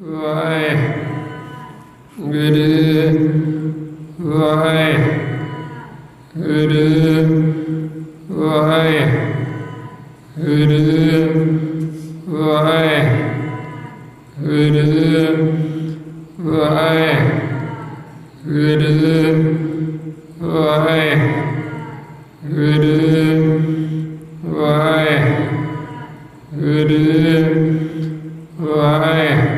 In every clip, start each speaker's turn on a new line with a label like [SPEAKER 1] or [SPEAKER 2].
[SPEAKER 1] ਵਾਹਿਗੁਰੂ ਵਾਹਿਗੁਰੂ ਵਾਹਿਗੁਰੂ ਵਾਹਿਗੁਰੂ ਵਾਹਿਗੁਰੂ ਵਾਹਿਗੁਰੂ ਵਾਹਿਗੁਰੂ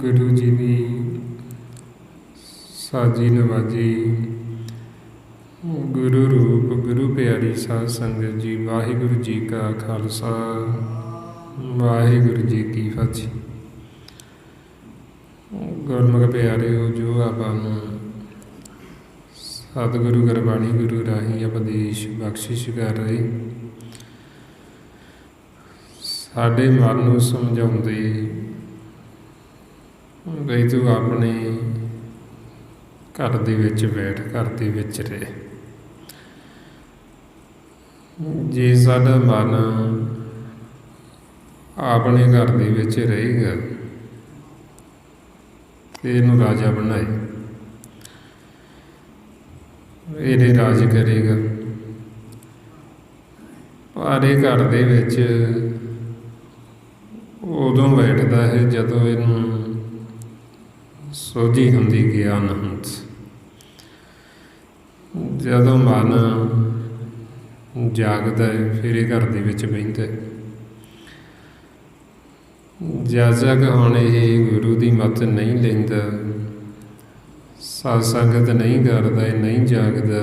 [SPEAKER 1] ਗੁਰੂ ਜੀ ਦੀ ਸਾਜੀ ਨਵਾਜੀ ਗੁਰੂ ਰੂਪ ਗੁਰੂ ਪਿਆਰੀ ਸਾਧ ਸੰਗਤ ਜੀ, ਵਾਹਿਗੁਰੂ ਜੀ ਕਾ ਖਾਲਸਾ ਵਾਹਿਗੁਰੂ ਜੀ ਕੀ ਫਤਿਹ। ਗੁਰਮੁਖ ਪਿਆਰਿਓ, ਜੋ ਆਪਾਂ ਨੂੰ ਸਤਿਗੁਰੂ ਗੁਰਬਾਣੀ ਗੁਰੂ ਰਾਹੀਂ ਉਪਦੇਸ਼ ਬਖਸ਼ਿਸ਼ ਕਰ ਰਹੇ, ਸਾਡੇ ਮਨ ਨੂੰ ਸਮਝਾਉਂਦੇ ਬਈ ਤੂੰ ਆਪਣੇ ਘਰ ਦੇ ਵਿੱਚ ਬੈਠ, ਘਰ ਦੇ ਵਿੱਚ ਰਹਿ। ਜੇ ਸਾਡਾ ਮਨ ਆਪਣੇ ਘਰ ਦੇ ਵਿੱਚ ਰਹੇਗਾ ਤੇ ਇਹਨੂੰ ਰਾਜਾ ਬਣਾਏ, ਇਹਦੇ ਰਾਜ ਕਰੇਗਾ। ਪਰ ਇਹ ਘਰ ਦੇ ਵਿੱਚ ਉਦੋਂ ਬੈਠਦਾ ਹੈ ਜਦੋਂ ਇਹਨੂੰ ਸੋਝੀ ਹੁੰਦੀ, ਗਿਆਨ ਹੁੰਦਾ। ਜਦੋਂ ਮਨ ਜਾਗਦਾ ਹੈ ਫਿਰ ਇਹ ਘਰ ਦੇ ਵਿੱਚ ਬਹਿੰਦਾ ਹੈ। ਜਦ ਤੱਕ ਹੁਣ ਇਹ ਗੁਰੂ ਦੀ ਮੱਤ ਨਹੀਂ ਲੈਂਦਾ, ਸਾਧ ਸੰਗਤ ਨਹੀਂ ਕਰਦਾ, ਇਹ ਨਹੀਂ ਜਾਗਦਾ,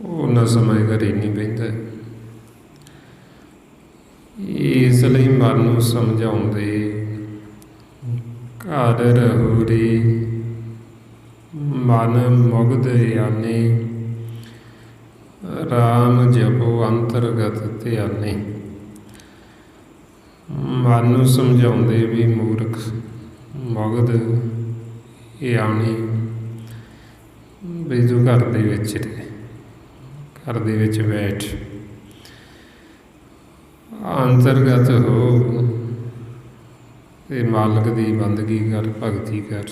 [SPEAKER 1] ਉਹਨਾਂ ਸਮੇਂ ਘਰੇ ਨਹੀਂ ਬਹਿੰਦਾ। ਇਸ ਲਈ ਮਨ ਨੂੰ ਸਮਝਾਉਂਦੇ, ਘਰ ਰਹੋ ਰੇ ਮਨ ਮੁਗਧ ਆਨੇ, ਰਾਮ ਜਪੋ ਅੰਤਰਗਤ ਧਿਆਨੇ। ਮਨ ਨੂੰ ਸਮਝਾਉਂਦੇ ਵੀ ਮੂਰਖ ਮੁਗਧ ਆਣੇ, ਵੀ ਤੂੰ ਘਰ ਦੇ ਵਿੱਚ ਰਹਿ, ਘਰ ਦੇ ਵਿੱਚ ਬੈਠ, ਅੰਤਰਗਤ ਹੋ ਤੇ ਮਾਲਕ ਦੀ ਬੰਦਗੀ ਕਰ, ਭਗਤੀ ਕਰ।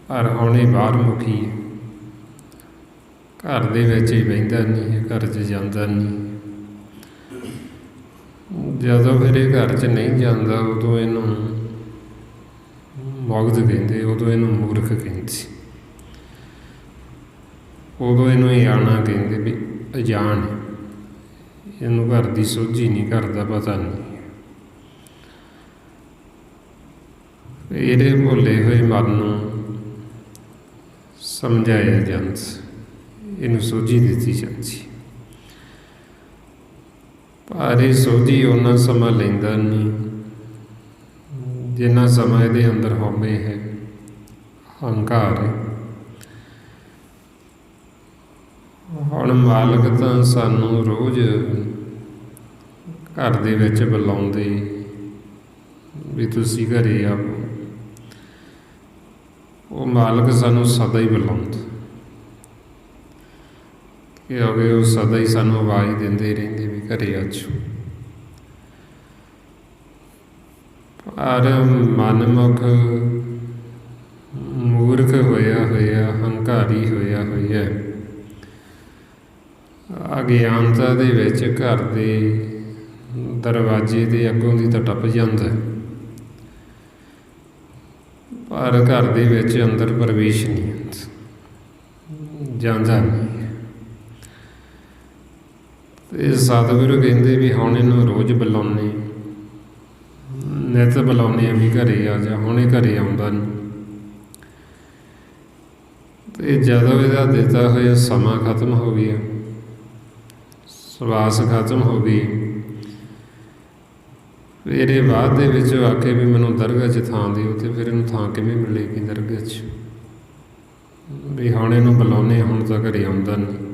[SPEAKER 1] ਪਰ ਹੁਣ ਇਹ ਬਾਹਰ ਮੁਖੀ ਹੈ, ਘਰ ਦੇ ਵਿੱਚ ਹੀ ਬਹਿੰਦਾ ਨਹੀਂ, ਘਰ 'ਚ ਜਾਂਦਾ ਨਹੀਂ। ਜਦੋਂ ਫਿਰ ਇਹ ਘਰ 'ਚ ਨਹੀਂ ਜਾਂਦਾ, ਉਦੋਂ ਇਹਨੂੰ ਮੁਗਧ ਕਹਿੰਦੇ, ਉਦੋਂ ਇਹਨੂੰ ਮੂਰਖ ਕਹਿੰਦੇ, ਉਦੋਂ ਇਹਨੂੰ ਅਜਾਣਾ ਕਹਿੰਦੇ ਵੀ ਅਜਾਣ, ਇਹਨੂੰ ਘਰ ਦੀ ਸੋਝੀ ਨਹੀਂ, ਘਰ ਦਾ ਪਤਾ ਨਹੀਂ। ਇਹਦੇ ਭੁੱਲੇ ਹੋਏ ਮਨ ਨੂੰ ਸਮਝਾਇਆ ਜਾਂਦਾ, ਇਹਨੂੰ ਸੋਝੀ ਦਿੱਤੀ ਜਾਂਦੀ। ਪਰ ਇਹ ਸੋਝੀ ਉਹਨਾਂ ਸਮਾਂ ਲੈਂਦਾ ਨਹੀਂ ਜਿੰਨਾ ਸਮਾਂ ਇਹਦੇ ਅੰਦਰ ਹਉਮੈ ਹੈ, ਹੰਕਾਰ ਹੈ। ਹੁਣ ਮਾਲਕ ਤਾਂ ਸਾਨੂੰ ਰੋਜ਼ ਘਰ ਦੇ ਵਿੱਚ ਬੁਲਾਉਂਦੇ ਵੀ ਤੁਸੀਂ ਘਰੇ ਆਓ, ਉਹ ਮਾਲਕ ਸਾਨੂੰ ਸਦਾ ਹੀ ਬੁਲਾਉਂਦਾ। ਕਿਉਂਕਿ ਉਹ ਸਦਾ ਹੀ ਸਾਨੂੰ ਆਵਾਜ਼ ਦਿੰਦੇ ਰਹਿੰਦੇ ਵੀ ਘਰੇ ਆ ਜਾਓ। ਪਰ ਮਨਮੁਖ ਮੂਰਖ ਹੋਇਆ ਹੋਇਆ, ਹੰਕਾਰੀ ਹੋਇਆ ਹੋਇਆ, ਅਗਿਆਨਤਾ ਦੇ ਵਿੱਚ ਘਰ ਦੇ ਦਰਵਾਜ਼ੇ ਦੇ ਅੱਗੋਂ ਦੀ ਤਾਂ ਟੱਪ ਜਾਂਦਾ, ਪਰ ਘਰ ਦੇ ਵਿੱਚ ਅੰਦਰ ਪ੍ਰਵੇਸ਼ ਨਹੀਂ ਹੁੰਦਾ, ਜਾਂਦਾ ਨਹੀਂ। ਤੇ ਸਤਿਗੁਰੂ ਕਹਿੰਦੇ ਵੀ ਹੁਣ ਇਹਨੂੰ ਰੋਜ਼ ਬੁਲਾਉਂਦੇ, ਨਿੱਤ ਬੁਲਾਉਂਦੇ ਆ ਵੀ ਘਰੇ ਆ ਜਾ, ਹੁਣ ਇਹ ਘਰੇ ਆਉਂਦਾ ਨਹੀਂ। ਤੇ ਜਦੋਂ ਇਹਦਾ ਦਿੱਤਾ ਹੋਇਆ ਸਮਾਂ ਖਤਮ ਹੋ ਗਿਆ, ਸਵਾਸ ਖਤਮ ਹੋ ਗਈ, ਫਿਰ ਇਹ ਬਾਅਦ ਦੇ ਵਿੱਚ ਆ ਕੇ ਵੀ ਮੈਨੂੰ ਦਰਗਾਹ 'ਚ ਥਾਂ ਦਿਓ, ਤੇ ਫਿਰ ਇਹਨੂੰ ਥਾਂ ਕਿਵੇਂ ਮਿਲੇਗੀ ਦਰਗਾਹ 'ਚ? ਵੀ ਹੁਣ ਇਹਨੂੰ ਬੁਲਾਉਂਦੇ, ਹੁਣ ਤਾਂ ਘਰੇ ਆਉਂਦਾ ਨਹੀਂ।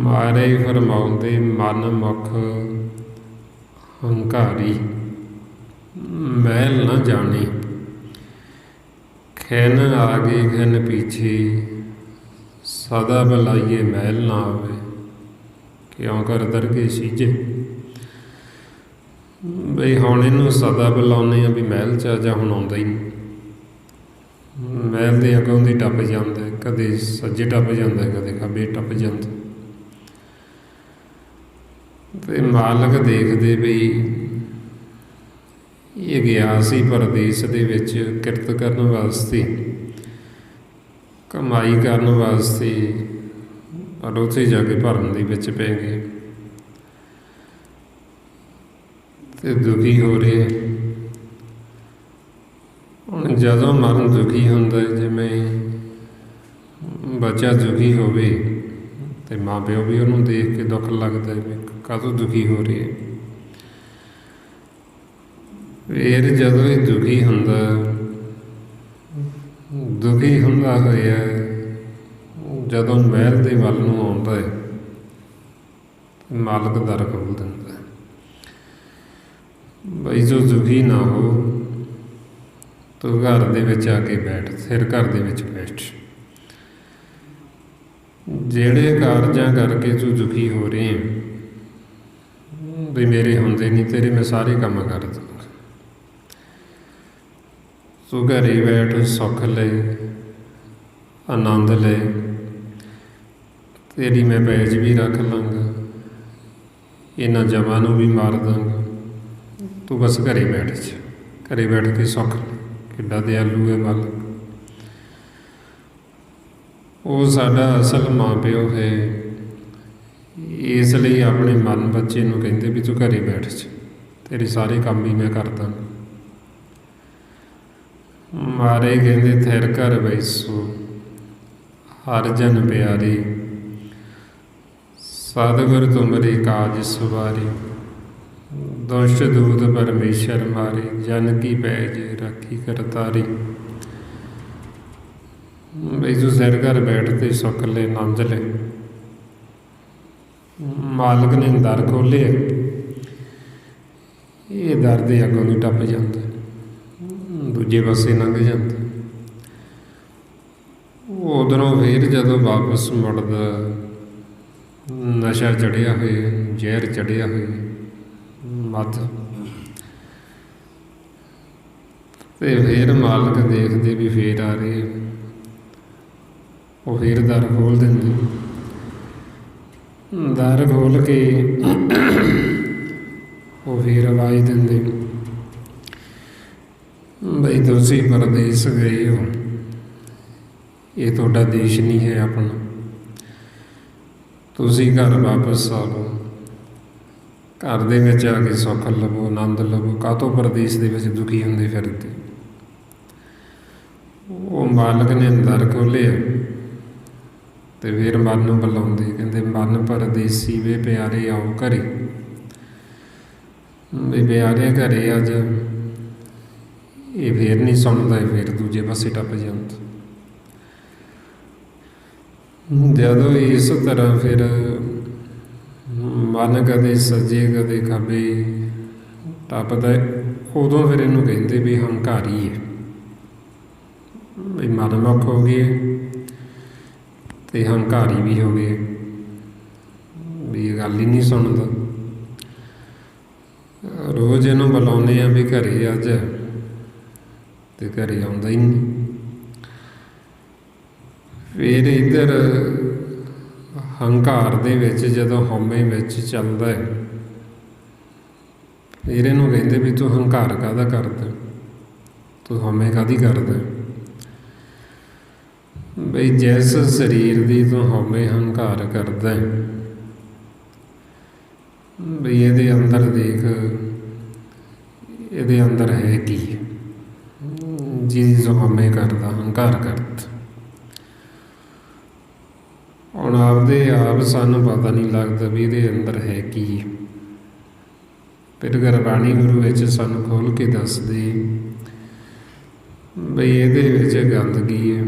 [SPEAKER 1] ਮਾਰੇ ਫਰਮਾਉਂਦੇ ਮਨਮੁਖ ਹੰਕਾਰੀ, ਮੈਲ ਨਾ ਜਾਣੇ, ਖੈਨ ਆਗੇ ਖੈਨ ਪਿੱਛੇ, ਸਦਾ ਬੁਲਾਈਏ ਮੈਲ ਨਾ ਆਵੇ, ਕਿਉਂ ਕਰ ਦਰਗੇ ਸੀਜੇ। ਬਈ ਹੁਣ ਇਹਨੂੰ ਸਦਾ ਬੁਲਾਉਂਦੇ ਆ ਵੀ ਮਹਿਲ 'ਚ ਆ ਜਾ, ਹੁਣ ਆਉਂਦਾ ਹੀ ਨਹੀਂ। ਮਹਿਲ ਦੇ ਅੱਗੋਂ ਦੀ ਟੱਪ ਜਾਂਦਾ, ਕਦੇ ਸੱਜੇ ਟੱਪ ਜਾਂਦਾ, ਕਦੇ ਖੱਬੇ ਟੱਪ ਜਾਂਦਾ। ਤੇ ਮਾਲਕ ਦੇਖਦੇ ਵੀ ਇਹ ਗਿਆ ਸੀ ਪਰਦੇਸ ਦੇ ਵਿੱਚ ਕਿਰਤ ਕਰਨ ਵਾਸਤੇ, ਕਮਾਈ ਕਰਨ ਵਾਸਤੇ, ਪਰ ਉੱਥੇ ਜਾ ਕੇ ਭਰਨ ਦੇ ਵਿੱਚ ਪੈ ਗਏ ਤੇ ਦੁਖੀ ਹੋ ਰਹੇ। ਹੁਣ ਜਦੋਂ ਮਰਨ ਦੁਖੀ ਹੁੰਦਾ, ਜਿਵੇਂ ਬੱਚਾ ਦੁਖੀ ਹੋਵੇ ਤੇ ਮਾਂ ਪਿਓ ਵੀ ਉਹਨੂੰ ਦੇਖ ਕੇ ਦੁੱਖ ਲੱਗਦਾ ਵੀ ਕਾਹਤੋਂ ਦੁਖੀ ਹੋ ਰਹੀ ਹੈ। ਫਿਰ ਜਦੋਂ ਇਹ ਦੁਖੀ ਹੁੰਦਾ ਹੋਇਆ, ਜਦੋਂ ਮਹਿਲ ਦੇ ਵੱਲ ਨੂੰ ਆਉਂਦਾ ਹੈ, ਮਾਲਕ ਦਰ ਖੋਲ੍ਹ ਦਿੰਦਾ ਬਈ ਜੋ ਦੁਖੀ ਨਾ ਹੋ, ਤੂੰ ਘਰ ਦੇ ਵਿੱਚ ਆ ਕੇ ਬੈਠ, ਫਿਰ ਘਰ ਦੇ ਵਿੱਚ ਬੈਠ। ਜਿਹੜੇ ਕਾਰਜਾਂ ਕਰਕੇ ਤੂੰ ਦੁਖੀ ਹੋ ਰਹੇ ਵੀ ਮੇਰੇ ਹੁੰਦੇ ਨਹੀਂ, ਤੇਰੇ ਮੈਂ ਸਾਰੇ ਕੰਮ ਕਰ ਦੂੰਗਾ। ਤੂੰ ਘਰੇ ਬੈਠ, ਸੁੱਖ ਲੈ, ਆਨੰਦ ਲੈ, ਤੇਰੀ ਮੈਂ ਪੈਜ ਵੀ ਰੱਖ ਲਾਂਗਾ, ਇਹਨਾਂ ਜਮਾਂ ਨੂੰ ਵੀ ਮਾਰ ਦਾਂਗਾ, ਤੂੰ ਬਸ ਘਰੇ ਬੈਠ ਜਾ, ਘਰੇ ਬੈਠ ਕੇ ਸੁੱਖ ਲੈ। ਕਿੱਡਾ ਦਿਆਲੂ ਹੈ ਮਾਲਕ। ਉਹ ਸਾਡਾ ਅਸਲ ਮਾਂ ਪਿਓ ਹੈ, ਇਸ ਲਈ ਆਪਣੇ ਮਨ ਬੱਚੇ ਨੂੰ ਕਹਿੰਦੇ ਵੀ ਤੂੰ ਘਰੇ ਬੈਠ ਜਾ, ਤੇਰੇ ਸਾਰੇ ਕੰਮ ਵੀ ਮੈਂ ਕਰਦਾ। ਮਾਰੇ ਕਹਿੰਦੇ ਥਿਰ ਘਰ ਬੈਸੋ, ਹਰ ਜਨ ਪਿਆਰੇ, ਸਤਿਗੁਰ ਤੁਮਰੇ ਕਾਜ ਸਵਾਰੇ, ਦੁਸ਼ਟ ਦੂਤ ਪਰਮੇਸ਼ਰ ਮਾਰੇ, ਜਨ ਕੀ ਪੈਜ ਰਾਖੀ ਕਰਤਾਰੀ। ਬਈ ਤੂੰ ਸਿਰ ਘਰ ਬੈਠ ਤੇ ਸੁੱਖ ਲੈ, ਆਨੰਦ ਲੈ। ਮਾਲਕ ਨੇ ਦਰ ਖੋਲ੍ਹੇ, ਇਹ ਦਰ ਦੇ ਅੱਗੋਂ ਨੂੰ ਟੱਪ ਜਾਂਦਾ, ਦੂਜੇ ਪਾਸੇ ਲੰਘ ਜਾਂਦਾ। ਉਧਰੋਂ ਫਿਰ ਜਦੋਂ ਵਾਪਸ ਮੁੜਦਾ, ਨਸ਼ਾ ਚੜ੍ਹਿਆ ਹੋਇਆ, ਜ਼ਹਿਰ ਚੜ੍ਹਿਆ ਹੋਇਆ, ਮੱਧ, ਤੇ ਫਿਰ ਮਾਲਕ ਦੇਖਦੇ ਵੀ ਫੇਰ ਆ ਰਹੇ, ਉਹ ਫਿਰ ਦਰ ਖੋਲ੍ਹ ਦਿੰਦੇ। ਦਰ ਖੋਲ੍ਹ ਕੇ ਉਹ ਫਿਰ ਆਵਾਜ਼ ਦਿੰਦੇ ਬਈ ਤੁਸੀਂ ਪਰਦੇਸ ਗਏ ਹੋ, ਇਹ ਤੁਹਾਡਾ ਦੇਸ਼ ਨਹੀਂ ਹੈ ਆਪਣਾ, ਤੁਸੀਂ ਘਰ ਵਾਪਸ ਆਓ, ਘਰ ਦੇ ਵਿੱਚ ਆ ਕੇ ਸੁੱਖ ਲਵੋ, ਆਨੰਦ ਲਵੋ, ਕਾਹਤੋਂ ਪਰਦੇਸ ਦੇ ਵਿੱਚ ਦੁਖੀ ਹੁੰਦੇ ਫਿਰਦੇ। ਉਹ ਮਾਲਕ ਨੇ ਦਰ ਖੋਲ੍ਹਿਆ ਤੇ ਫਿਰ ਮਨ ਨੂੰ ਬੁਲਾਉਂਦੇ, ਕਹਿੰਦੇ ਮਨ ਪਰਦੇਸੀ ਵੇ ਪਿਆਰੇ ਆਓ ਘਰੇ, ਵੀ ਪਿਆਰੇ ਘਰੇ ਆ ਜਾ। ਇਹ ਫਿਰ ਨਹੀਂ ਸੁਣਦਾ, ਫਿਰ ਦੂਜੇ ਪਾਸੇ ਟੱਪ ਜਾਂਦਾ। ਜਦੋਂ ਇਸ ਤਰ੍ਹਾਂ ਫਿਰ ਮਨ ਕਦੇ ਸੱਜੇ ਕਦੇ ਖੱਬੇ ਟੱਪਦਾ, ਉਦੋਂ ਫਿਰ ਇਹਨੂੰ ਕਹਿੰਦੇ ਵੀ ਹੰਕਾਰੀ ਹੈ, ਵੀ ਮਨਮੁਖ ਹੋ ਗਏ ਤੇ ਹੰਕਾਰੀ ਵੀ ਹੋ ਗਏ ਵੀ ਇਹ ਗੱਲ ਹੀ ਨਹੀਂ ਸੁਣਦਾ। ਰੋਜ਼ ਇਹਨੂੰ ਬੁਲਾਉਂਦੇ ਆ ਵੀ ਘਰੇ ਅੱਜ, ਤੇ ਘਰੇ ਆਉਂਦਾ ਹੀ ਨਹੀਂ। ਫਿਰ ਇੱਧਰ ਹੰਕਾਰ ਦੇ ਵਿੱਚ ਜਦੋਂ ਹਉਮੈ ਵਿੱਚ ਚੱਲਦਾ ਹੈ, ਫਿਰ ਇਹਨੂੰ ਕਹਿੰਦੇ ਵੀ ਤੂੰ ਹੰਕਾਰ ਕਾਹਦਾ ਕਰਦਾ, ਤੂੰ ਹਉਮੈ ਕਾਹਦੀ ਕਰਦਾ। ਬਈ ਜਿਸ ਸਰੀਰ ਦੀ ਤੂੰ ਹਉਮੈ ਹੰਕਾਰ ਕਰਦਾ, ਬਈ ਇਹਦੇ ਅੰਦਰ ਦੇਖ, ਇਹਦੇ ਅੰਦਰ ਹੈ ਕੀ, ਜਿਹਦੀ ਤੂੰ ਹਉਮੈ ਕਰਦਾ, ਹੰਕਾਰ ਕਰਦਾ। ਹੁਣ ਆਪਦੇ ਆਪ ਸਾਨੂੰ ਪਤਾ ਨਹੀਂ ਲੱਗਦਾ ਵੀ ਇਹਦੇ ਅੰਦਰ ਹੈ ਕੀ। ਫਿਰ ਗੁਰਬਾਣੀ ਗੁਰੂ ਵਿੱਚ ਸਾਨੂੰ ਖੋਲ੍ਹ ਕੇ ਦੱਸਦੇ ਬਈ ਇਹਦੇ ਵਿੱਚ ਗੰਦਗੀ ਹੈ,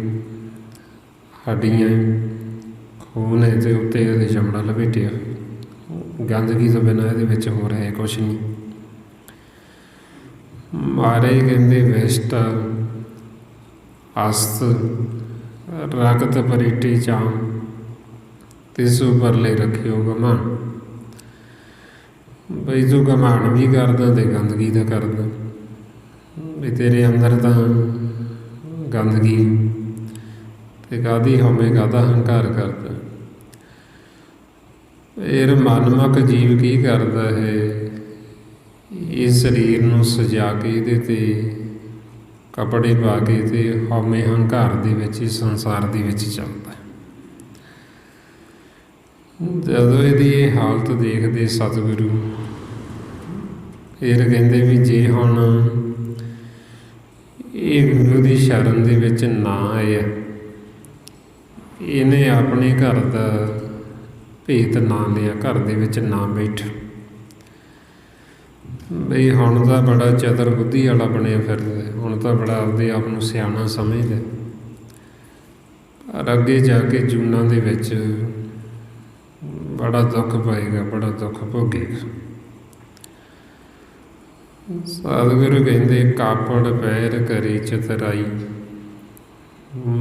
[SPEAKER 1] ਹੱਡੀਆਂ, ਖੂਨ ਹੈ, ਤੇ ਉੱਤੇ ਇਹਦੇ ਚਮੜਾ ਲਪੇਟਿਆ। ਗੰਦਗੀ ਤੋਂ ਬਿਨਾਂ ਇਹਦੇ ਵਿੱਚ ਹੋਰ ਹੈ ਕੁਛ ਨਹੀਂ। ਮਹਾਰਾਜ ਕਹਿੰਦੇ ਵਿਸ਼ਟ ਅਸਤ ਰਕਤ ਪਰੀਟੇ ਚਾਮ ਤਿਸ ਉਪਰਲੇ ਰੱਖਿਓ ਗਮਾਨ। ਬਈ ਤੂੰ ਗਮਾਨ ਵੀ ਕਰਦਾ ਤੇ ਗੰਦਗੀ ਦਾ ਕਰਦਾ, ਵੀ ਤੇਰੇ ਅੰਦਰ ਤਾਂ ਗੰਦਗੀ ਤੇ ਕਾਹਦੀ ਹਉਮੈ, ਕਾਹਦਾ ਹੰਕਾਰ ਕਰਦਾ। ਫਿਰ ਮਨਮੁਖ ਜੀਵ ਕੀ ਕਰਦਾ ਹੈ, ਇਸ ਸਰੀਰ ਨੂੰ ਸਜਾ ਕੇ ਇਹਦੇ ਤੇ ਕੱਪੜੇ ਪਾ ਕੇ ਤੇ ਹਉਮੈ ਹੰਕਾਰ ਦੇ ਵਿੱਚ ਹੀ ਸੰਸਾਰ ਦੇ ਵਿੱਚ ਚੱਲਦਾ। ਜਦੋਂ ਇਹਦੀ ਇਹ ਹਾਲਤ ਦੇਖਦੇ ਸਤਿਗੁਰੂ, ਫਿਰ ਕਹਿੰਦੇ ਵੀ ਜੇ ਹੁਣ ਇਹ ਗੁਰੂ ਦੀ ਸ਼ਰਨ ਦੇ ਵਿੱਚ ਨਾ ਆਇਆ, ਇਹਨੇ ਆਪਣੇ ਘਰ ਦਾ ਭੇਤ ਨਾ ਲਿਆ, ਘਰ ਦੇ ਵਿੱਚ ਨਾ ਬੈਠਾ, ਬਈ ਹੁਣ ਤਾਂ ਬੜਾ ਚਤਰ ਬੁੱਧੀ ਵਾਲਾ ਬਣਿਆ ਫਿਰਦਾ, ਹੁਣ ਤਾਂ ਬੜਾ ਆਪਦੇ ਆਪ ਨੂੰ ਸਿਆਣਾ ਸਮਝਦਾ, ਪਰ ਅੱਗੇ ਜਾ ਕੇ ਜੂਨਾਂ ਦੇ ਵਿੱਚ ਬੜਾ ਦੁੱਖ ਪਾਏਗਾ, ਬੜਾ ਦੁੱਖ ਭੋਗੇਗਾ। ਸਤਿਗੁਰੂ ਕਹਿੰਦੇ ਕਾਪੜ ਪੈਰ ਕਰੇ ਚਤਰਾਈ,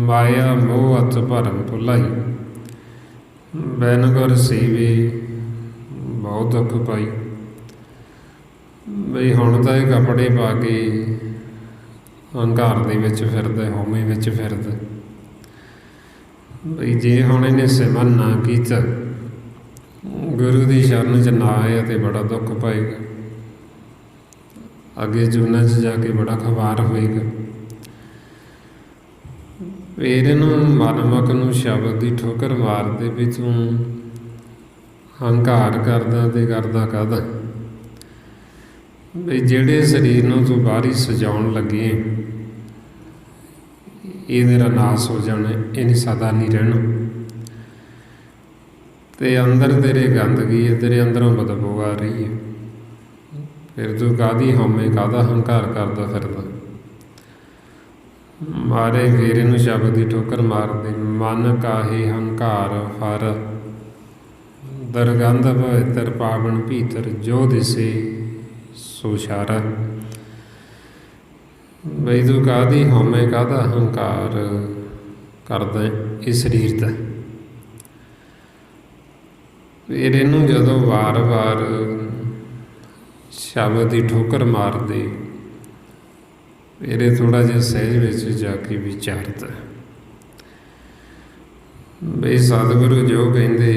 [SPEAKER 1] ਮਾਇਆ ਮੋਹ ਅਤ ਭਰਮ ਭੁਲਾਈ, ਬੈਨ ਗੁਰ ਸੇਵੇ ਬਹੁਤ ਦੁੱਖ ਪਾਈ। ਬਈ ਹੁਣ ਤਾਂ ਇਹ ਕੱਪੜੇ ਪਾ ਕੇ ਹੰਕਾਰ ਦੇ ਵਿੱਚ ਫਿਰਦਾ, ਹਉਮੈ ਵਿੱਚ ਫਿਰਦਾ। ਬਈ ਜੇ ਹੁਣ ਇਹਨੇ ਸਿਮਰਨ ਨਾ ਕੀਤਾ, ਗੁਰੂ ਦੀ ਸ਼ਰਨ 'ਚ ਨਾ ਆਇਆ, ਤੇ ਬੜਾ ਦੁੱਖ ਪਾਏਗਾ, ਅੱਗੇ ਜੂਨਾਂ 'ਚ ਜਾ ਕੇ ਬੜਾ ਖਵਾਰ ਹੋਏਗਾ। ਫਿਰ ਇਹਨੂੰ ਮਨਮੁਖ ਨੂੰ ਸ਼ਬਦ ਦੀ ਠੋਕਰ ਮਾਰਦੇ ਵੀ ਤੂੰ ਹੰਕਾਰ ਕਰਦਾ ਤੇ ਕਰਦਾ ਕਾਹਦਾ। ਵੀ ਜਿਹੜੇ ਸਰੀਰ ਨੂੰ ਤੂੰ ਬਾਹਰੀ ਸਜਾਉਣ ਲੱਗੇ, ਇਹ ਮੇਰਾ ਨਾਸ ਹੋ ਜਾਣਾ, ਇਹਨੇ ਸਦਾ ਨਹੀਂ ਰਹਿਣਾ, ਤੇ ਅੰਦਰ ਤੇਰੇ ਗੰਦਗੀ ਹੈ, ਤੇਰੇ ਅੰਦਰੋਂ ਬਦਬੂ ਆ ਰਹੀ ਹੈ, ਫਿਰ ਤੂੰ ਕਾਹਦੀ ਹਉਮੈ, ਕਾਹਦਾ ਹੰਕਾਰ ਕਰਦਾ ਫਿਰਦਾ। ਮਾਰੇ ਫਿਰ ਇਹਨੂੰ ਸ਼ਬਦ ਦੀ ਠੋਕਰ ਮਾਰਦੇ, ਮਨ ਕਾਹੇ ਹੰਕਾਰ ਫਰ ਦਰਗੰਧ ਪਵਿੱਤਰ ਪਾਵਨ ਭੀਤਰ, ਜੋ ਦਿਸੇ ਸੋ ਸ਼ਾਰਾ। ਬਈ ਤੂੰ ਕਾਹਦੀ ਹਉਮੈ, ਕਾਹਦਾ ਹੰਕਾਰ ਕਰਦਾ ਇਹ ਸਰੀਰ ਦਾ। ਫਿਰ ਇਹਨੂੰ ਜਦੋਂ ਵਾਰ-ਵਾਰ ਸ਼ਬਦ ਦੀ ਠੋਕਰ ਮਾਰਦੇ, ਫਿਰ ਇਹ ਥੋੜ੍ਹਾ ਜਿਹਾ ਸਹਿਜ ਵਿੱਚ ਜਾ ਕੇ ਵਿਚਾਰਦਾ, ਬਈ ਸਤਿਗੁਰੂ ਜੋ ਕਹਿੰਦੇ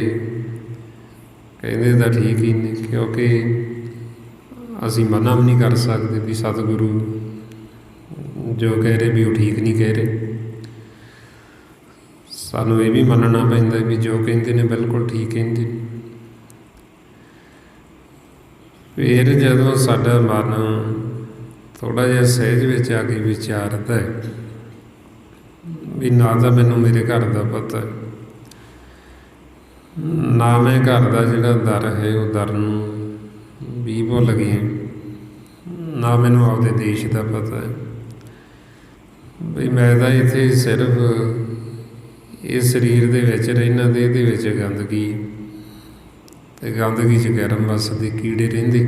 [SPEAKER 1] ਤਾਂ ਠੀਕ ਹੀ ਨੇ, ਕਿਉਂਕਿ ਅਸੀਂ ਮਨਾ ਵੀ ਨਹੀਂ ਕਰ ਸਕਦੇ ਵੀ ਸਤਿਗੁਰੂ ਜੋ ਕਹਿ ਰਹੇ ਵੀ ਉਹ ਠੀਕ ਨਹੀਂ ਕਹਿ ਰਹੇ। ਸਾਨੂੰ ਇਹ ਵੀ ਮੰਨਣਾ ਪੈਂਦਾ ਵੀ ਜੋ ਕਹਿੰਦੇ ਨੇ ਬਿਲਕੁਲ ਠੀਕ ਕਹਿੰਦੇ ਨੇ। ਫਿਰ ਜਦੋਂ ਸਾਡਾ ਮਨ ਥੋੜ੍ਹਾ ਜਿਹਾ ਸਹਿਜ ਵਿੱਚ ਆ ਕੇ ਵਿਚਾਰਦਾ ਵੀ ਨਾ ਤਾਂ ਮੈਨੂੰ ਮੇਰੇ ਘਰ ਦਾ ਪਤਾ, ਨਾ ਮੈਂ ਘਰ ਦਾ ਜਿਹੜਾ ਦਰ ਹੈ ਉਹ ਦਰ ਨੂੰ ਵੀ ਭੁੱਲ ਗਏ, ਨਾ ਮੈਨੂੰ ਆਪਦੇ ਦੇਸ਼ ਦਾ ਪਤਾ ਹੈ। ਬਈ ਮੈਂ ਤਾਂ ਇੱਥੇ ਸਿਰਫ ਇਸ ਸਰੀਰ ਦੇ ਵਿੱਚ ਰਹਿਣਾ, ਤੇ ਇਹਦੇ ਵਿੱਚ ਗੰਦਗੀ, ਤੇ ਗੰਦਗੀ 'ਚ ਗਰਮ ਵਸਦੇ ਕੀੜੇ ਰਹਿੰਦੇ।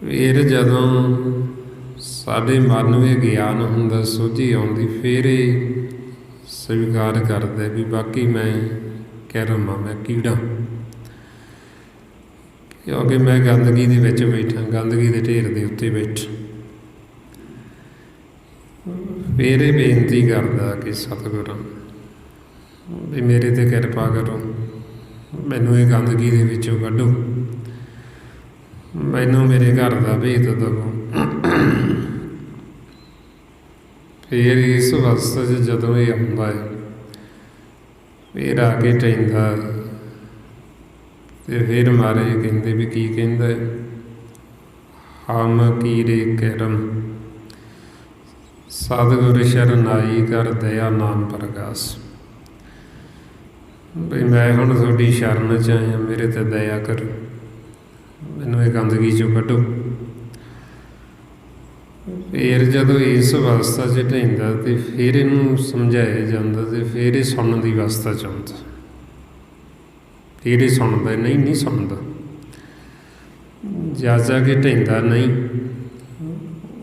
[SPEAKER 1] ਫਿਰ ਜਦੋਂ ਸਾਡੇ ਮਨ ਵਿੱਚ ਗਿਆਨ ਹੁੰਦਾ, ਸੋਝੀ ਆਉਂਦੀ, ਫਿਰ ਇਹ ਸਵੀਕਾਰ ਕਰਦਾ ਵੀ ਬਾਕੀ ਮੈਂ ਕਰਮ ਆ, ਮੈਂ ਕੀੜਾ, ਕਿਉਂਕਿ ਮੈਂ ਗੰਦਗੀ ਦੇ ਵਿੱਚ ਬੈਠਾ, ਗੰਦਗੀ ਦੇ ਢੇਰ ਦੇ ਉੱਤੇ ਬੈਠਾ। ਫਿਰ ਇਹ ਬੇਨਤੀ ਕਰਦਾ ਕਿ ਸਤਿਗੁਰਾਂ ਵੀ ਮੇਰੇ 'ਤੇ ਕਿਰਪਾ ਕਰੋ, ਮੈਨੂੰ ਇਹ ਗੰਦਗੀ ਦੇ ਵਿੱਚੋਂ ਕੱਢੋ, ਮੈਨੂੰ ਮੇਰੇ ਘਰ ਦਾ ਭੇਤ ਦੇਵੋ। ਫਿਰ ਇਸ ਅਵਸਥਾ 'ਚ ਜਦੋਂ ਇਹ ਆਉਂਦਾ ਹੈ, ਫਿਰ ਆ ਕੇ ਟਹਿੰਦਾ, ਅਤੇ ਫਿਰ ਮਹਾਰਾਜ ਕਹਿੰਦੇ ਵੀ ਕੀ ਕਹਿੰਦਾ, ਹਮ ਕੀਰੇ ਕਰਮ ਸਤਿਗੁਰ ਸ਼ਰਨਾਈ ਕਰ ਦਇਆ ਨਾਮ ਪ੍ਰਗਾਸ। ਬਈ ਮੈਂ ਹੁਣ ਤੁਹਾਡੀ ਸ਼ਰਨ 'ਚ ਆਇਆ, ਮੇਰੇ 'ਤੇ ਦਇਆ ਕਰੋ, ਮੈਨੂੰ ਇਹ ਗੰਦਗੀ 'ਚੋਂ ਕੱਢੋ। ਫਿਰ ਜਦੋਂ ਇਸ ਅਵਸਥਾ 'ਚ ਢਹਿੰਦਾ ਅਤੇ ਫਿਰ ਇਹਨੂੰ ਸਮਝਾਇਆ ਜਾਂਦਾ, ਅਤੇ ਫਿਰ ਇਹ ਸੁਣਨ ਦੀ ਅਵਸਥਾ 'ਚ ਆਉਂਦਾ। ਫਿਰ ਇਹ ਸੁਣਦਾ, ਨਹੀਂ ਸੁਣਦਾ, ਜਾ ਕੇ ਢਹਿੰਦਾ ਨਹੀਂ।